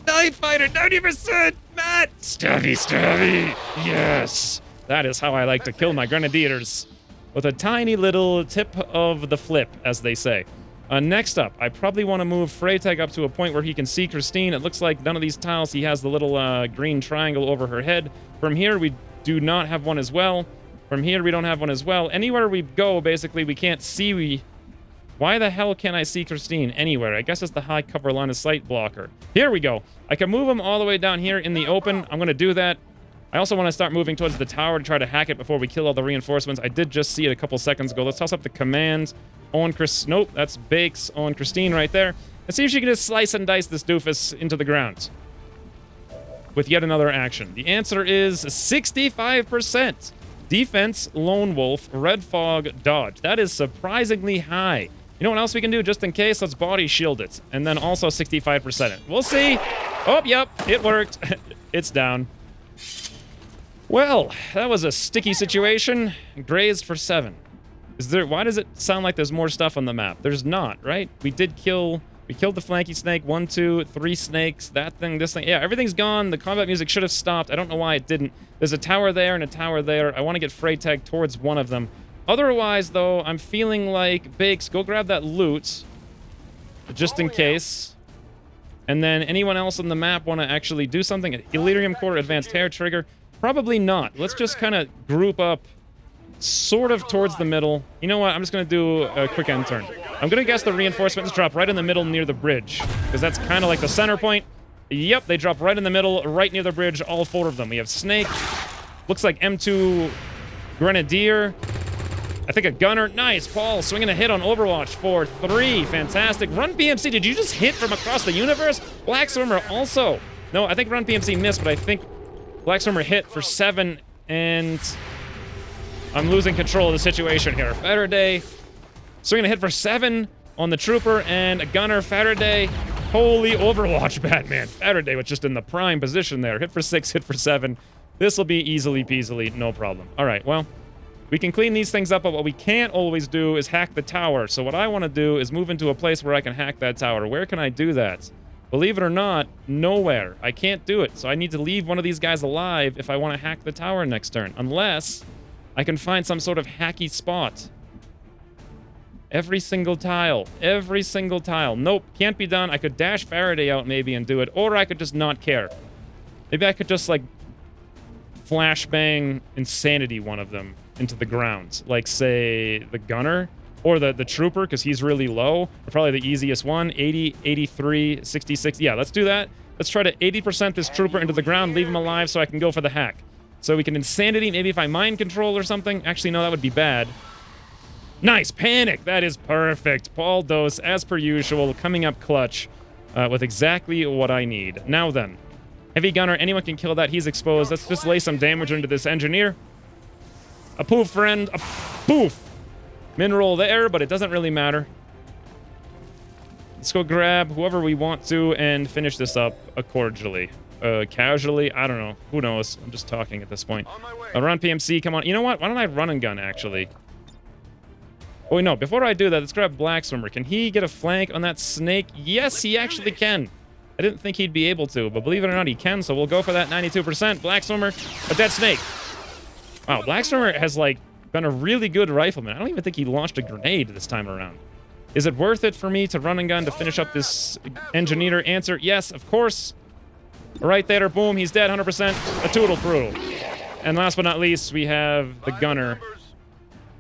Knife Fighter, 90%, Matt! Stabby, yes! That is how I like to kill my grenadiers, with a tiny little tip of the flip, as they say. Next up, I probably want to move Freytag up to a point where he can see Christine. It looks like none of these tiles, he has the little green triangle over her head. From here, we do not have one as well. From here, we don't have one as well. Anywhere we go, basically, we can't see. Why the hell can't I see Christine anywhere? I guess it's the high cover line of sight blocker. Here we go. I can move him all the way down here in the open. I'm going to do that. I also want to start moving towards the tower to try to hack it before we kill all the reinforcements. I did just see it a couple seconds ago. Let's toss up the commands on Chris. Nope, that's Bakes on Christine right there. Let's see if she can just slice and dice this doofus into the ground with yet another action. The answer is 65%. Defense, Lone Wolf, Red Fog, Dodge. That is surprisingly high. You know what else we can do just in case? Let's body shield it. And then also 65% it. We'll see. Oh, yep, it worked. It's down. Well, that was a sticky situation. Grazed for 7. Why does it sound like there's more stuff on the map? There's not, right? We killed the flanky snake. 1, 2, 3 snakes. That thing, this thing. Yeah, everything's gone. The combat music should have stopped. I don't know why it didn't. There's a tower there and a tower there. I want to get Freytag towards one of them. Otherwise, though, I'm feeling like, Bakes, go grab that loot. Just in case. And then anyone else on the map want to actually do something? Elerium Core, Advanced Hair Trigger. Probably not. Let's just kind of group up sort of towards the middle. You know what? I'm just going to do a quick end turn. I'm going to guess the reinforcements drop right in the middle near the bridge, because that's kind of like the center point. Yep, they drop right in the middle, right near the bridge, all 4 of them. We have Snake. Looks like M2 Grenadier. I think a gunner. Nice. Paul swinging a hit on Overwatch for 3. Fantastic. Run PMC. Did you just hit from across the universe? Black Swimmer also. No, I think Run PMC missed, but I think Black Swimmer hit for 7, and I'm losing control of the situation here. Faraday swinging a hit for 7 on the Trooper, and a gunner. Faraday. Holy Overwatch, Batman. Faraday was just in the prime position there. Hit for 6, hit for 7. This will be easily peasily, no problem. All right, well, we can clean these things up, but what we can't always do is hack the tower. So what I want to do is move into a place where I can hack that tower. Where can I do that? Believe it or not, nowhere. I can't do it. So I need to leave one of these guys alive if I want to hack the tower next turn. Unless I can find some sort of hacky spot. Every single tile. Every single tile. Nope, can't be done. I could dash Faraday out maybe and do it. Or I could just not care. Maybe I could just, like, flashbang Insanity one of them into the ground. Like, say, the gunner. Or the Trooper, because he's really low. Probably the easiest one. 80, 83, 66. Yeah, let's do that. Let's try to 80% this Trooper into the ground, leave him alive so I can go for the hack. So we can Insanity, maybe if I mind control or something. Actually, no, that would be bad. Nice, Panic. That is perfect. Paul Dose, as per usual, coming up clutch with exactly what I need. Now then, Heavy Gunner, anyone can kill that. He's exposed. Let's just lay some damage into this Engineer. A poof, friend. A poof. Mineral there, but it doesn't really matter. Let's go grab whoever we want to and finish this up cordially. Casually, I don't know. Who knows? I'm just talking at this point. Run PMC, come on. You know what? Why don't I run and gun, actually? Oh, wait, no. Before I do that, let's grab Black Swimmer. Can he get a flank on that snake? Yes, he actually can. I didn't think he'd be able to, but believe it or not, he can, so we'll go for that 92%. Black Swimmer, a dead snake. Wow, Black Swimmer has, like, been a really good rifleman. I don't even think he launched a grenade this time around. Is it worth it for me to run and gun to finish up this Engineer? Answer, yes, of course. Right there, boom, he's dead, 100%. A toodle frutal. And last but not least, we have the gunner,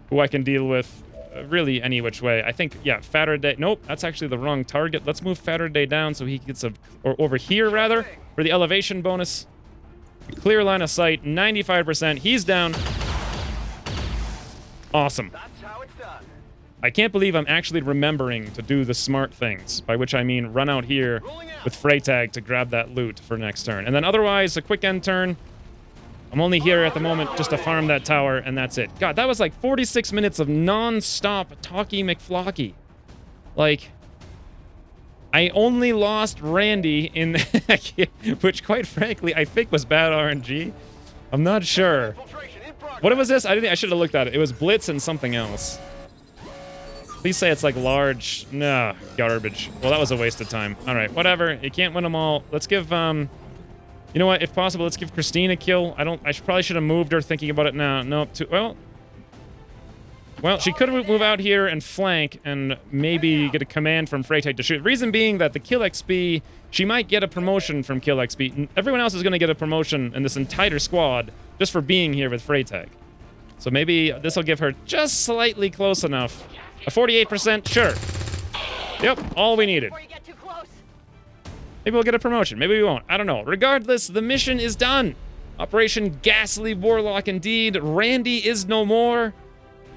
who I can deal with really any which way. I think, yeah, Faraday. Nope, that's actually the wrong target. Let's move Faraday down so he gets a, or over here rather, for the elevation bonus. Clear line of sight, 95%. He's down. Awesome. That's how it's done. I can't believe I'm actually remembering to do the smart things, by which I mean run out here with Freytag to grab that loot for next turn. And then otherwise, a quick end turn. I'm only here at the moment just to farm that tower, and that's it. God, that was like 46 minutes of non-stop talky McFlocky. Like, I only lost Randy in which, quite frankly, I think was bad RNG. I'm not sure. What was this? I should have looked at it. It was Blitz and something else. Please say it's like large. Nah, garbage. Well, that was a waste of time. All right, whatever. You can't win them all. Let's give, you know what? If possible, let's give Christine a kill. Probably should have moved her thinking about it now. Nope. Well, she could move out here and flank and maybe get a command from Freytag to shoot. Reason being that the kill XP, she might get a promotion from kill XP. Everyone else is going to get a promotion in this entire squad just for being here with Freytag. So maybe this will give her just slightly close enough. A 48%, sure. Yep, all we needed. Maybe we'll get a promotion. Maybe we won't. I don't know. Regardless, the mission is done. Operation Ghastly Warlock indeed. Randy is no more.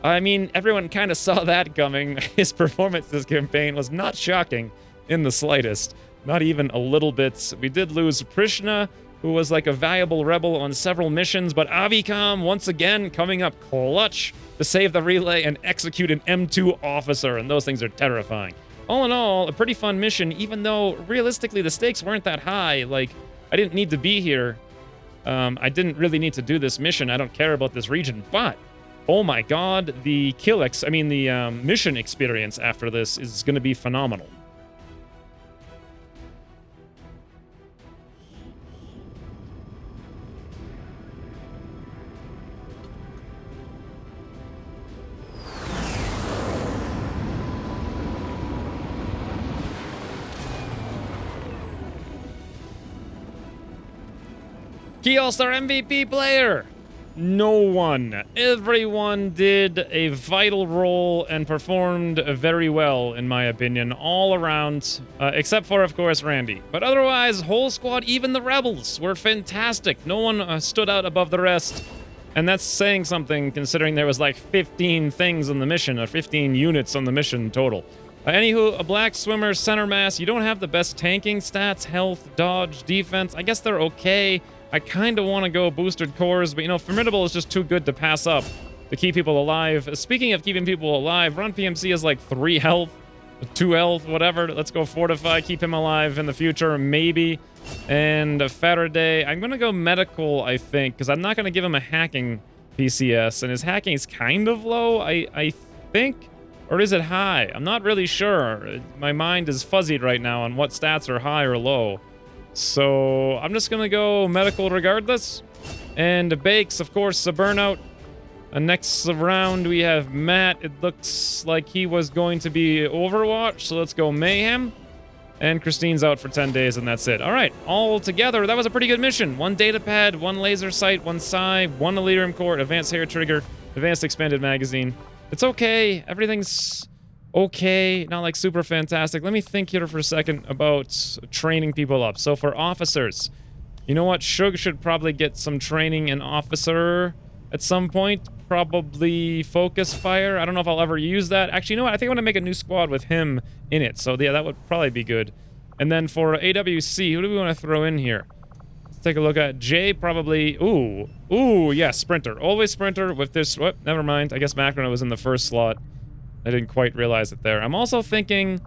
I mean, everyone kind of saw that coming. His performance this campaign was not shocking in the slightest. Not even a little bit. We did lose Prishna, who was like a valuable rebel on several missions, but Avikam, once again, coming up clutch to save the relay and execute an M2 officer, and those things are terrifying. All in all, a pretty fun mission, even though, realistically, the stakes weren't that high. Like, I didn't need to be here. I didn't really need to do this mission. I don't care about this region, but oh my god, the mission experience after this is going to be phenomenal. Key All-Star MVP player! No one. Everyone did a vital role and performed very well, in my opinion, all around, except for, of course, Randy. But otherwise, whole squad, even the rebels, were fantastic. No one stood out above the rest, and that's saying something, considering there was like 15 things on the mission, or 15 units on the mission total. Anywho, a black swimmer, center mass, you don't have the best tanking stats, health, dodge, defense. I guess they're okay. I kind of want to go boosted cores, but, you know, Formidable is just too good to pass up to keep people alive. Speaking of keeping people alive, Run PMC has like 3 health, 2 health, whatever. Let's go Fortify, keep him alive in the future, maybe. And Faraday, I'm going to go Medical, I think, because I'm not going to give him a hacking PCS, and his hacking is kind of low, I think. Or is it high? I'm not really sure. My mind is fuzzied right now on what stats are high or low. So I'm just gonna go Medical regardless. And Bakes, of course, a burnout. Next round we have Matt. It looks like he was going to be Overwatch, so let's go Mayhem. And Christine's out for 10 days, and that's it. All right, all together, that was a pretty good mission. 1 data pad, 1 laser sight, 1 psi, 1 Elerium core, advanced hair trigger, advanced expanded magazine. It's okay. Everything's okay, not like super fantastic. Let me think here for a second about training people up. So for officers, you know what? Shug should probably get some training in officer at some point. Probably focus fire. I don't know if I'll ever use that. Actually, you know what? I think I want to make a new squad with him in it. So yeah, that would probably be good. And then for AWC, who do we want to throw in here? Let's take a look at Jay, probably. Ooh, yeah, sprinter. Always sprinter with this. What? Never mind. I guess Macron was in the first slot. I didn't quite realize it there. I'm also thinking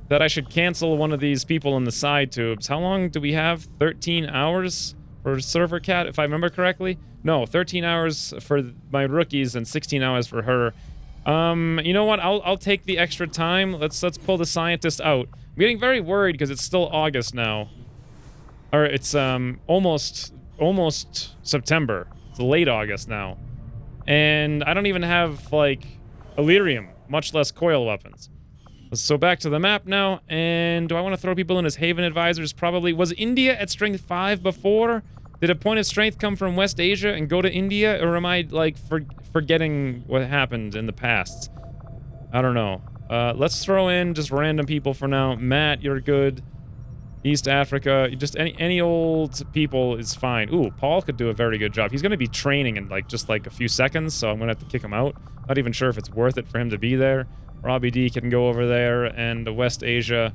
that I should cancel one of these people in the side tubes. How long do we have? 13 hours for server cat, if I remember correctly? No, 13 hours for my rookies and 16 hours for her. You know what? I'll take the extra time. Let's pull the scientist out. I'm getting very worried because it's still August now. Or it's almost September. It's late August now. And I don't even have like Elerium, much less coil weapons. So back to the map now, and do I want to throw people in as Haven advisors? Probably. Was India at strength 5 before? Did a point of strength come from West Asia and go to India, or am I, like, forgetting what happened in the past? I don't know. Let's throw in just random people for now. Matt, you're good. East Africa, just any old people is fine. Ooh, Paul could do a very good job. He's going to be training in just like a few seconds, so I'm going to have to kick him out. Not even sure if it's worth it for him to be there. Robbie D can go over there, and West Asia,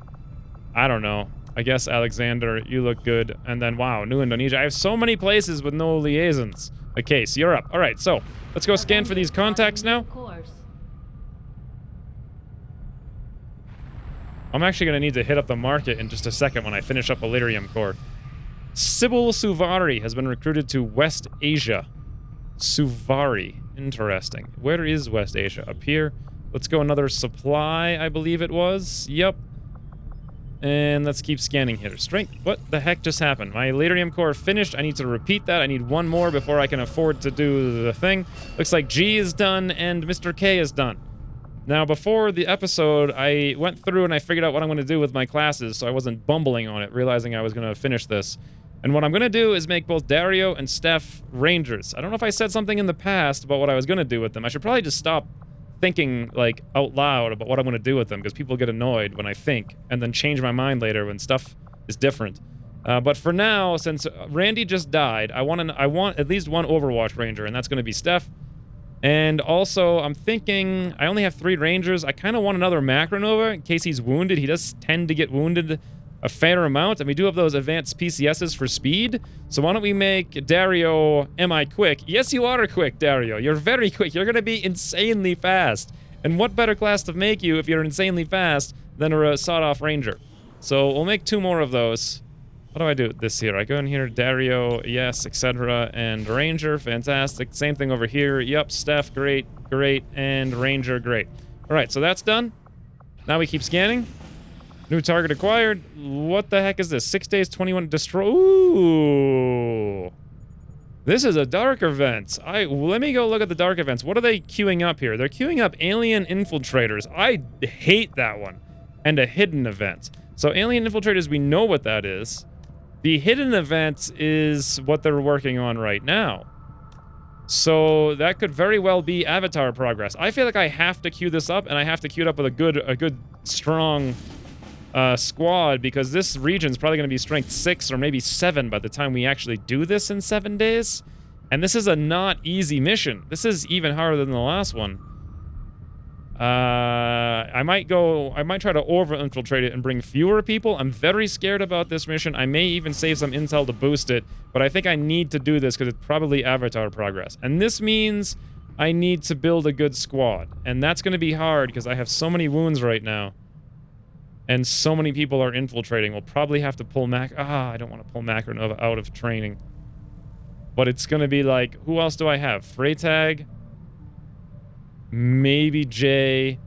I don't know. I guess Alexander, you look good. And then, wow, New Indonesia. I have so many places with no liaisons. Okay, so you're up. All right, so let's go scan for these contacts now. I'm actually going to need to hit up the market in just a second when I finish up Illyrium Core. Sybil Suvari has been recruited to West Asia. Suvari. Interesting. Where is West Asia? Up here. Let's go another supply, I believe it was. Yep. And let's keep scanning here. Strength. What the heck just happened? My Illyrium Core finished. I need to repeat that. I need one more before I can afford to do the thing. Looks like G is done and Mr. K is done. Now, before the episode, I went through and I figured out what I'm going to do with my classes, so I wasn't bumbling on it, realizing I was going to finish this. And what I'm going to do is make both Dario and Steph Rangers. I don't know if I said something in the past about what I was going to do with them. I should probably just stop thinking, like, out loud about what I'm going to do with them, because people get annoyed when I think, and then change my mind later when stuff is different. But for now, since Randy just died, I want at least one Overwatch Ranger, and that's going to be Steph. And also, I'm thinking, I only have 3 Rangers. I kind of want another Macronova in case he's wounded. He does tend to get wounded a fair amount, and we do have those advanced PCSs for speed. So why don't we make Dario, am I quick? Yes, you are quick, Dario. You're very quick. You're going to be insanely fast. And what better class to make you if you're insanely fast than a sawed-off Ranger? So we'll make 2 more of those. How do I do this here? I go in here, Dario, yes, etc. And Ranger, fantastic. Same thing over here. Yep, Steph, great, great. And Ranger, great. All right, so that's done. Now we keep scanning. New target acquired. What the heck is this? 6 days, 21 destroy. Ooh. This is a dark event. Let me go look at the dark events. What are they queuing up here? They're queuing up alien infiltrators. I hate that one. And a hidden event. So alien infiltrators, we know what that is. The hidden event is what they're working on right now. So that could very well be avatar progress. I feel like I have to queue this up, and I have to queue it up with a good strong squad, because this region is probably going to be strength 6 or maybe 7 by the time we actually do this in 7 days. And this is a not easy mission. This is even harder than the last one. I might try to over-infiltrate it and bring fewer people. I'm very scared about this mission. I may even save some intel to boost it, but I think I need to do this because it's probably avatar progress. And this means I need to build a good squad. And that's going to be hard because I have so many wounds right now. And so many people are infiltrating. We'll probably have to pull I don't want to pull Macronova out of training. But it's going to be like, who else do I have? Freytag? Maybe Jay.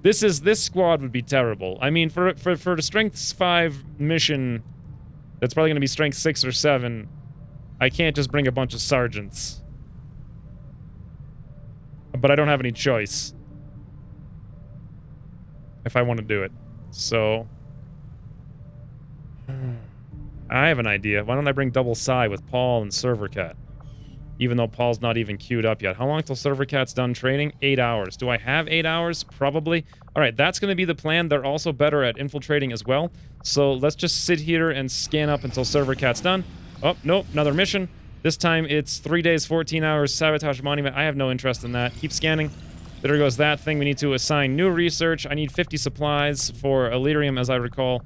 This squad would be terrible. I mean, for the strength 5 mission, that's probably going to be strength 6 or 7. I can't just bring a bunch of sergeants. But I don't have any choice if I want to do it. So I have an idea. Why don't I bring double Psi with Paul and Servercat? Even though Paul's not even queued up yet. How long till Servercat's done training? 8 hours. Do I have 8 hours? Probably. All right, that's going to be the plan. They're also better at infiltrating as well. So let's just sit here and scan up until Servercat's done. Oh, nope, another mission. This time it's 3 days, 14 hours, Sabotage Monument. I have no interest in that. Keep scanning. There goes that thing. We need to assign new research. I need 50 supplies for Illyrium, as I recall.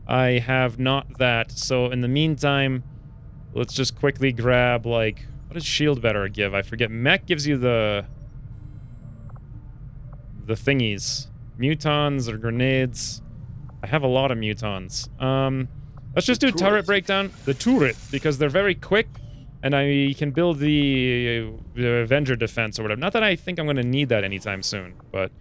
I have not that. So in the meantime, let's just quickly grab, like... What does shield better give? I forget. Mech gives you the thingies. Mutons or grenades. I have a lot of mutons. Let's just do turret breakdown. The turret, because they're very quick, and I can build the Avenger defense or whatever. Not that I think I'm going to need that anytime soon, but...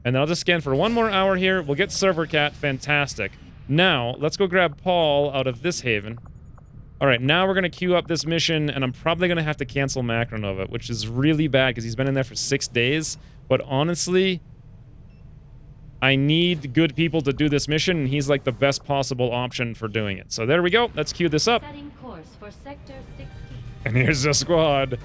And then I'll just scan for 1 more hour here. We'll get Servercat. Fantastic. Now, let's go grab Paul out of this haven. Alright, now we're going to queue up this mission, and I'm probably going to have to cancel Macronova, which is really bad because he's been in there for 6 days. But honestly, I need good people to do this mission, and he's like the best possible option for doing it. So there we go. Let's queue this up. Setting course for Sector 16. And here's the squad.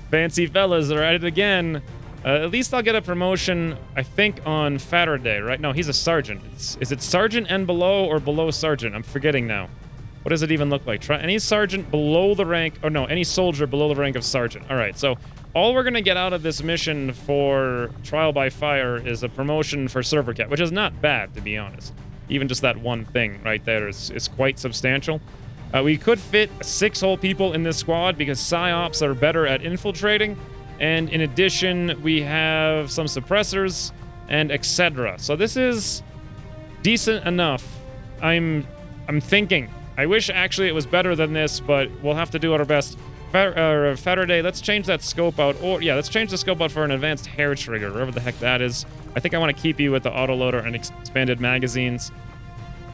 Fancy fellas are at it again. At least I'll get a promotion, I think, on Faraday, right? No, he's a sergeant. Is it sergeant and below or below sergeant? I'm forgetting now. What does it even look like? Try any sergeant below the rank... Oh, no, any soldier below the rank of sergeant. All right, so all we're going to get out of this mission for Trial by Fire is a promotion for server cat, which is not bad, to be honest. Even just that one thing right there is quite substantial. We could fit 6 whole people in this squad because PsyOps are better at infiltrating. And in addition, we have some suppressors and etc. So this is decent enough. I'm thinking. I wish actually it was better than this, but we'll have to do our best. Faraday, let's change that scope out. Or yeah, let's change the scope out for an advanced hair trigger, wherever the heck that is. I think I want to keep you with the autoloader and expanded magazines.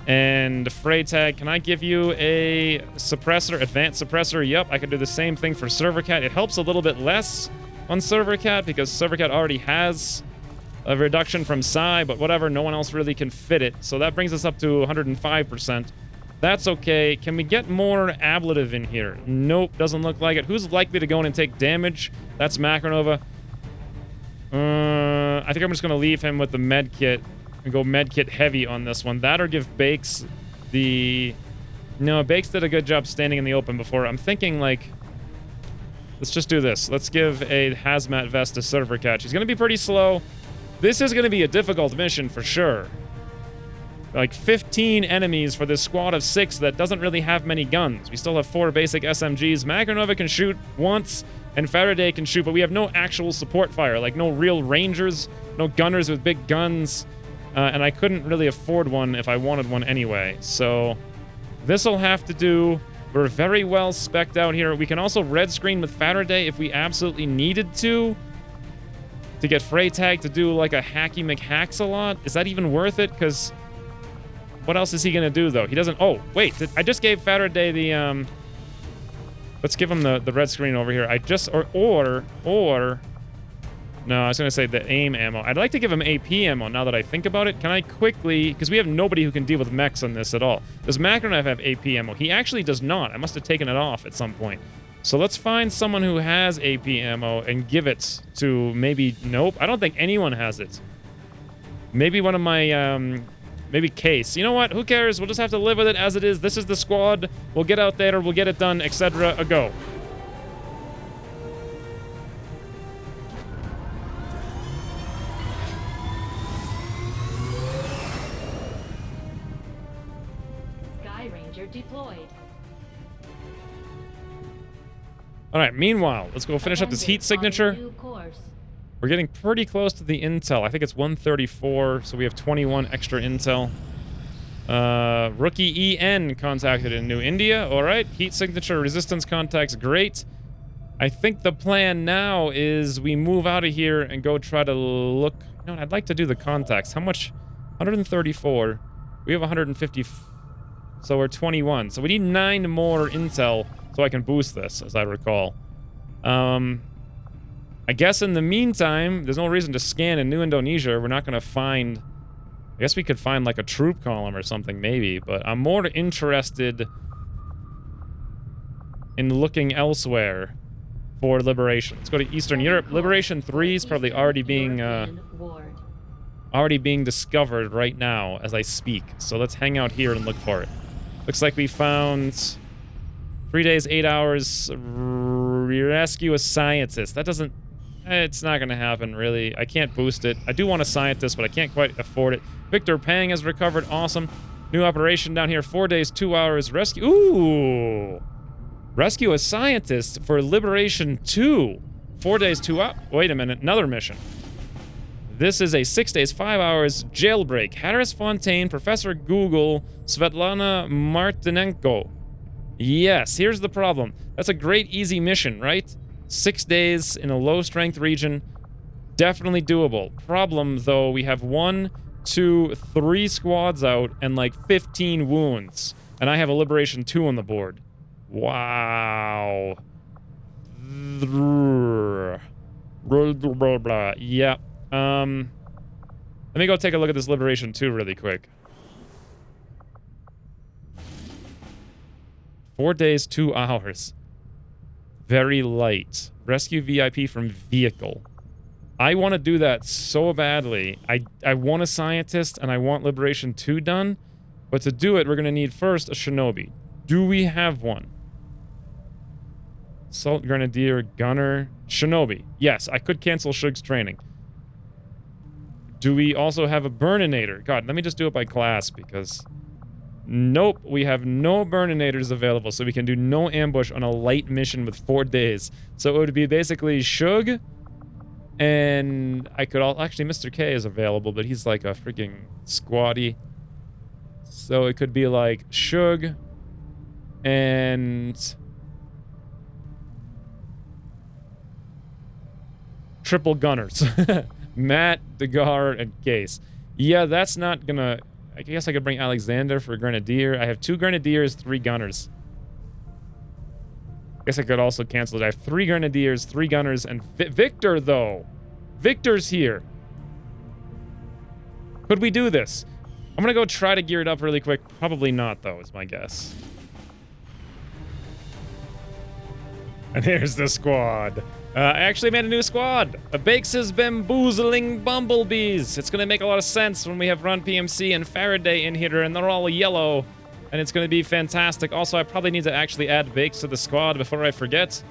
And Freytag, can I give you a suppressor, advanced suppressor? Yep, I can do the same thing for Servercat. It helps a little bit less on Servercat because Servercat already has a reduction from Psi, but whatever, no one else really can fit it. So that brings us up to 105%. That's okay. Can we get more ablative in here? Nope, doesn't look like it. Who's likely to go in and take damage? That's Macronova. I think I'm just going to leave him with the med kit and go med kit heavy on this one. That or give Bakes the... No, Bakes did a good job standing in the open before. I'm thinking, like... Let's just do this. Let's give a hazmat vest to Servercat. She's going to be pretty slow. This is going to be a difficult mission for sure. Like 15 enemies for this squad of 6 that doesn't really have many guns. We still have 4 basic SMGs. Macronova can shoot once, and Faraday can shoot, but we have no actual support fire. Like, no real rangers, no gunners with big guns. And I couldn't really afford one if I wanted one anyway. So this'll have to do. We're very well spec'd out here. We can also red screen with Faraday if we absolutely needed to get Freytag to do like a hacky McHacks a lot. Is that even worth it? Because what else is he going to do, though? He doesn't... Oh, wait. I just gave Faraday the... Let's give him the red screen over here. I just... Or... No, I was going to say the aim ammo. I'd like to give him AP ammo now that I think about it. Can I quickly... Because we have nobody who can deal with mechs on this at all. Does Macronov have AP ammo? He actually does not. I must have taken it off at some point. So let's find someone who has AP ammo and give it to maybe... Nope. I don't think anyone has it. Maybe one of my... Maybe Case. You know what? Who cares? We'll just have to live with it as it is. This is the squad. We'll get out there. We'll get it done, etc. A go. Sky Ranger deployed. All right. Meanwhile, let's go finish up this heat signature. We're getting pretty close to the intel. I think it's 134, so we have 21 extra intel. Rookie EN contacted in New India. All right. Heat signature resistance contacts. Great. I think the plan now is we move out of here and go try to look... You know, I'd like to do the contacts. How much? 134. We have 150... So we're 21. So we need 9 more intel so I can boost this, as I recall. I guess in the meantime, there's no reason to scan in New Indonesia. We're not going to find... I guess we could find like a troop column or something maybe, but I'm more interested in looking elsewhere for Liberation. Let's go to Eastern Europe. Liberation 3 is probably already being discovered right now as I speak. So let's hang out here and look for it. Looks like we found 3 days, 8 hours, rescue a scientist. That doesn't... It's not going to happen, really. I can't boost it. I do want a scientist, but I can't quite afford it. Victor Pang has recovered. Awesome. New operation down here. 4 days, 2 hours. Rescue... Ooh! Rescue a scientist for Liberation 2. 4 days, 2 hours. Wait a minute. Another mission. This is a 6 days, 5 hours jailbreak. Harris Fontaine, Professor Google, Svetlana Martinenko. Yes, here's the problem. That's a great, easy mission, right? 6 days in a low-strength region. Definitely doable. Problem, though, we have 1, 2, 3 squads out and like 15 wounds. And I have a Liberation 2 on the board. Wow. Yeah. Let me go take a look at this Liberation 2 really quick. 4 days, 2 hours. Very light. Rescue VIP from vehicle. I want to do that so badly. I want a scientist and I want Liberation 2 done. But to do it, we're going to need first a shinobi. Do we have one? Assault Grenadier, Gunner, Shinobi. Yes, I could cancel Shug's training. Do we also have a Burninator? God, let me just do it by class because... Nope, we have no Burninators available, so we can do no ambush on a light mission with 4 days. So it would be basically Shug, and I could all... Actually, Mr. K is available, but he's like a freaking squatty. So it could be like Shug and... Triple Gunners. Matt, Degar, and Case. Yeah, that's not gonna... I guess I could bring Alexander for Grenadier. I have 2 Grenadiers, 3 Gunners. I guess I could also cancel it. I have 3 Grenadiers, 3 Gunners, and Victor, though. Victor's here. Could we do this? I'm gonna go try to gear it up really quick. Probably not, though, is my guess. And here's the squad. I actually made a new squad. Bakes' Bamboozling Bumblebees. It's going to make a lot of sense when we have Run PMC and Faraday in here, and they're all yellow. And it's going to be fantastic. Also, I probably need to actually add Bakes to the squad before I forget.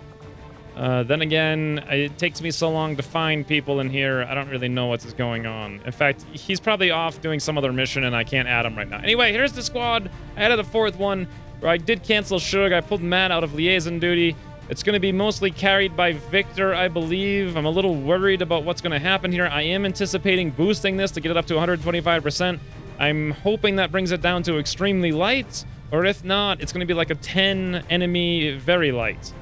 Then again, it takes me so long to find people in here, I don't really know what's going on. In fact, he's probably off doing some other mission, and I can't add him right now. Anyway, here's the squad. I added a 4th one, where I did cancel Shug. I pulled Matt out of liaison duty. It's going to be mostly carried by Victor, I believe. I'm a little worried about what's going to happen here. I am anticipating boosting this to get it up to 125%. I'm hoping that brings it down to extremely light, or if not, it's going to be like a 10 enemy very light.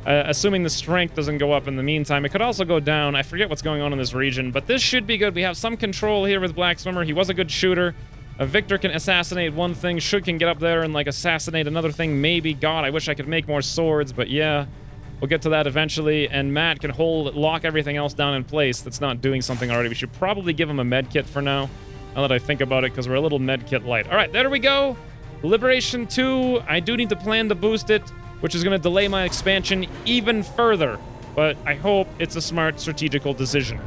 Assuming the strength doesn't go up in the meantime. It could also go down. I forget what's going on in this region, but this should be good. We have some control here with Black Swimmer. He was a good shooter. Victor can assassinate one thing. Shug can get up there and, like, assassinate another thing. Maybe. God, I wish I could make more swords, but yeah. We'll get to that eventually. And Matt can lock everything else down in place that's not doing something already. We should probably give him a med kit for now that I think about it, because we're a little med kit light. All right, there we go. Liberation 2. I do need to plan to boost it, which is going to delay my expansion even further. But I hope it's a smart, strategical decision.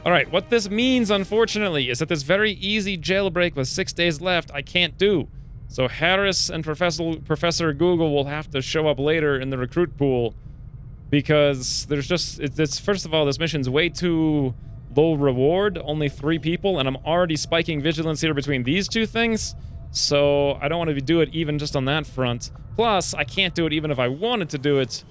All right, what this means, unfortunately, is that this very easy jailbreak with 6 days left I can't do. So Harris and Professor Google will have to show up later in the recruit pool because there's just... first of all, this mission's way too low reward, only 3 people, and I'm already spiking vigilance here between these 2 things. So I don't want to do it even just on that front. Plus, I can't do it even if I wanted to do it,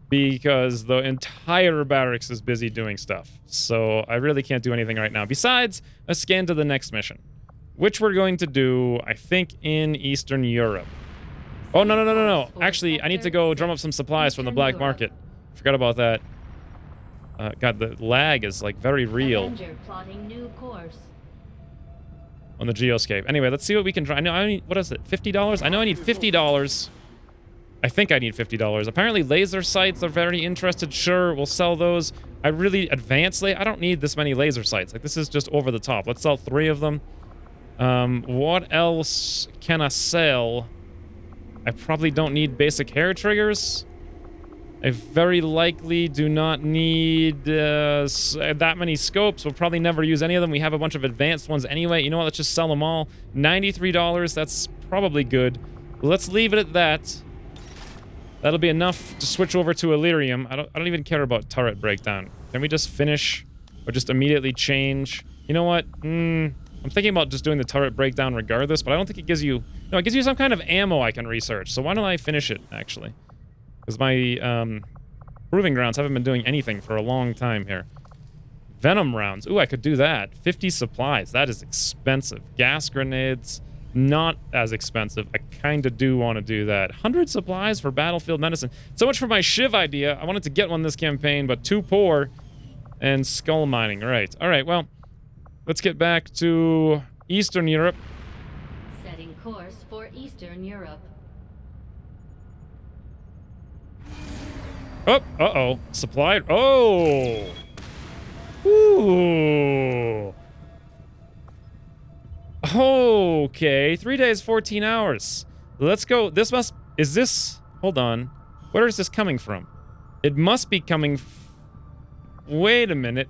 because the entire barracks is busy doing stuff. So I really can't do anything right now. Besides, a scan to the next mission, which we're going to do, I think, in Eastern Europe. Oh, no. Actually, I need to go drum up some supplies from the black market. Forgot about that. God, the lag is, like, very real plotting new course. on the geoscape. Anyway, let's see what we can try. I need, what is it, $50? I know I need $50. I think I need $50. Apparently laser sights are very interested. Sure, we'll sell those. I really advanced I don't need this many laser sights. Like, this is just over the top. Let's sell 3 of them. What else can I sell? I probably don't need basic hair triggers. I very likely do not need that many scopes. We'll probably never use any of them. We have a bunch of advanced ones anyway. You know what? Let's just sell them all. $93. That's probably good. Let's leave it at that. That'll be enough to switch over to Illyrium. I don't even care about turret breakdown. Can we just finish or just immediately change? You know what? I'm thinking about just doing the turret breakdown regardless, but I don't think it gives you... No, it gives you some kind of ammo I can research. So why don't I finish it, actually? Because my proving grounds haven't been doing anything for a long time here. Venom rounds. Ooh, I could do that. 50 supplies. That is expensive. Gas grenades. Not as expensive. I kind of do want to do that. 100 supplies for battlefield medicine. So much for my Shiv idea. I wanted to get one this campaign, but too poor. And skull mining. Right. All right, well, let's get back to Eastern Europe. Setting course for Eastern Europe. Oh, uh-oh. Supply. Oh! Ooh! Okay, 3 days, 14 hours. Let's go. Hold on. Where is this coming from? It must be coming... Wait a minute.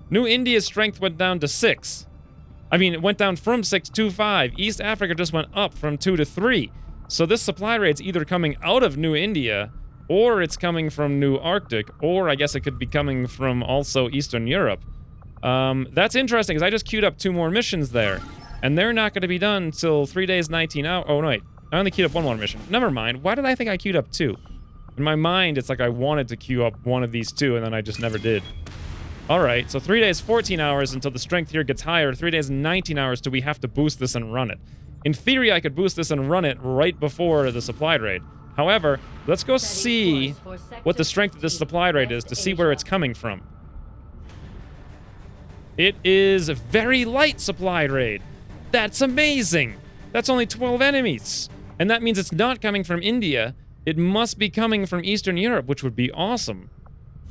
New India's strength went down to 6. I mean, it went down from 6 to 5. East Africa just went up from 2 to 3. So this supply rate's either coming out of New India, or it's coming from New Arctic, or I guess it could be coming from also Eastern Europe. That's interesting, because I just queued up 2 more missions there. And they're not going to be done until 3 days, 19 hours. Oh, wait. I only queued up 1 more mission. Never mind. Why did I think I queued up 2? In my mind, it's like I wanted to queue up one of these 2, and then I just never did. Alright, so 3 days, 14 hours until the strength here gets higher. 3 days, 19 hours till we have to boost this and run it. In theory, I could boost this and run it right before the supply raid. However, let's go see what the strength of this supply raid is to see where it's coming from. It is a very light supply raid. That's amazing! That's only 12 enemies. And that means it's not coming from India. It must be coming from Eastern Europe, which would be awesome.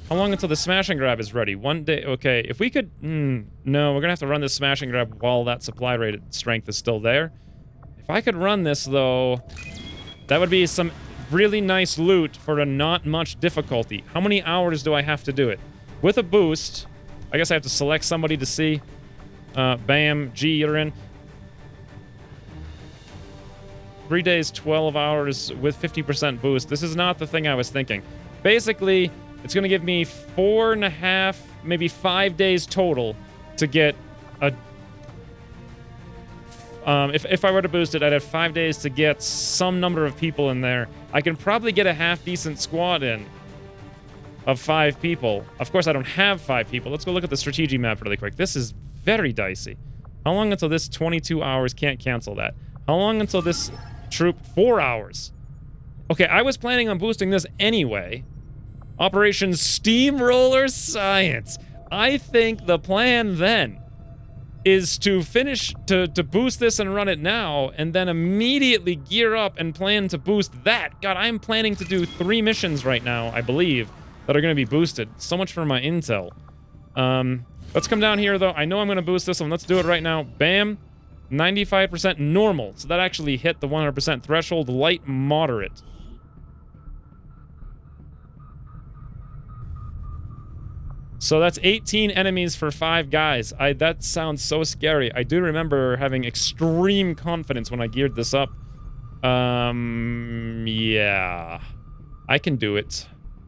How long until the smash and grab is ready? 1 day. Okay, if we could... no, we're gonna have to run this smash and grab while that supply rate strength is still there. If I could run this, though, that would be some really nice loot for a not much difficulty. How many hours do I have to do it? With a boost, I guess I have to select somebody to see. Bam, G, you're in. 3 days, 12 hours with 50% boost. This is not the thing I was thinking. Basically, it's going to give me 4.5, maybe 5 days total to get a... if I were to boost it, I'd have 5 days to get some number of people in there. I can probably get a half-decent squad in of 5 people. Of course, I don't have 5 people. Let's go look at the strategy map really quick. This is very dicey. How long until this? 22 hours. Can't cancel that. How long until this troop? 4 hours. Okay, I was planning on boosting this anyway. Operation Steamroller Science. I think the plan then is to finish, to boost this and run it now, and then immediately gear up and plan to boost that. God, I'm planning to do 3 missions right now, I believe, that are going to be boosted. So much for my intel. Let's come down here, though. I know I'm going to boost this one. Let's do it right now. Bam. 95% normal. So that actually hit the 100% threshold. Light, moderate. So that's 18 enemies for 5 guys. That sounds so scary. I do remember having extreme confidence when I geared this up. Yeah. I can do it.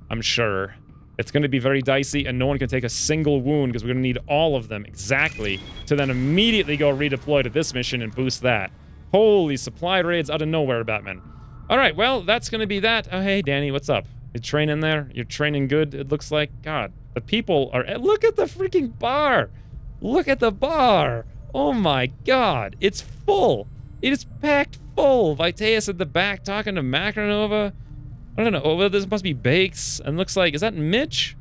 I'm sure. It's going to be very dicey, and no one can take a single wound, because we're going to need all of them, exactly, to then immediately go redeploy to this mission and boost that. Holy supply raids out of nowhere, Batman. Alright, well, that's going to be that. Oh, hey, Danny, what's up? You training there? You're training good, it looks like? God. The people are... Look at the freaking bar! Look at the bar! Oh my god! It's full! It is packed full! Viteus at the back talking to Macronova. I don't know. Oh, this must be Bakes. And looks like... Is that Mitch?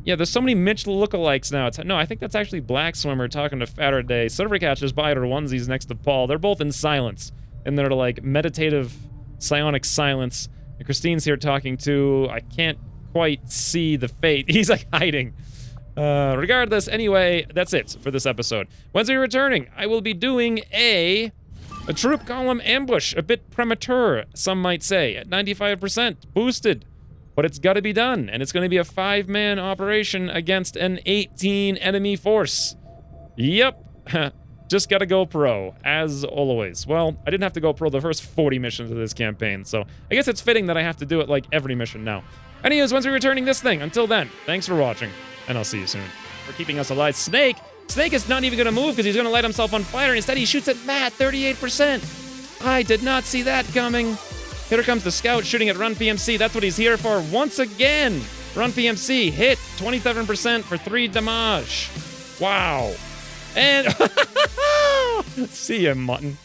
Yeah, there's so many Mitch lookalikes now. No, I think that's actually Black Swimmer talking to Faraday. Silvercatch is by her onesies next to Paul. They're both in silence. In their, like, meditative, psionic silence. And Christine's here talking to... I can't quite see the fate. He's like hiding. Regardless, anyway, that's it for this episode. Wednesday returning, I will be doing a troop column ambush. A bit premature, some might say, at 95% boosted. But it's got to be done, and it's going to be a 5-man operation against an 18 enemy force. Yep. Just got to go pro, as always. Well, I didn't have to go pro the first 40 missions of this campaign, so I guess it's fitting that I have to do it like every mission now. Anyways, once we're returning this thing, until then, thanks for watching, and I'll see you soon. For keeping us alive. Snake is not even going to move because he's going to light himself on fire. Instead, he shoots at Matt, 38%. I did not see that coming. Here comes the scout shooting at Run PMC. That's what he's here for once again. Run PMC hit 27% for 3 damage. Wow. And see ya, mutton.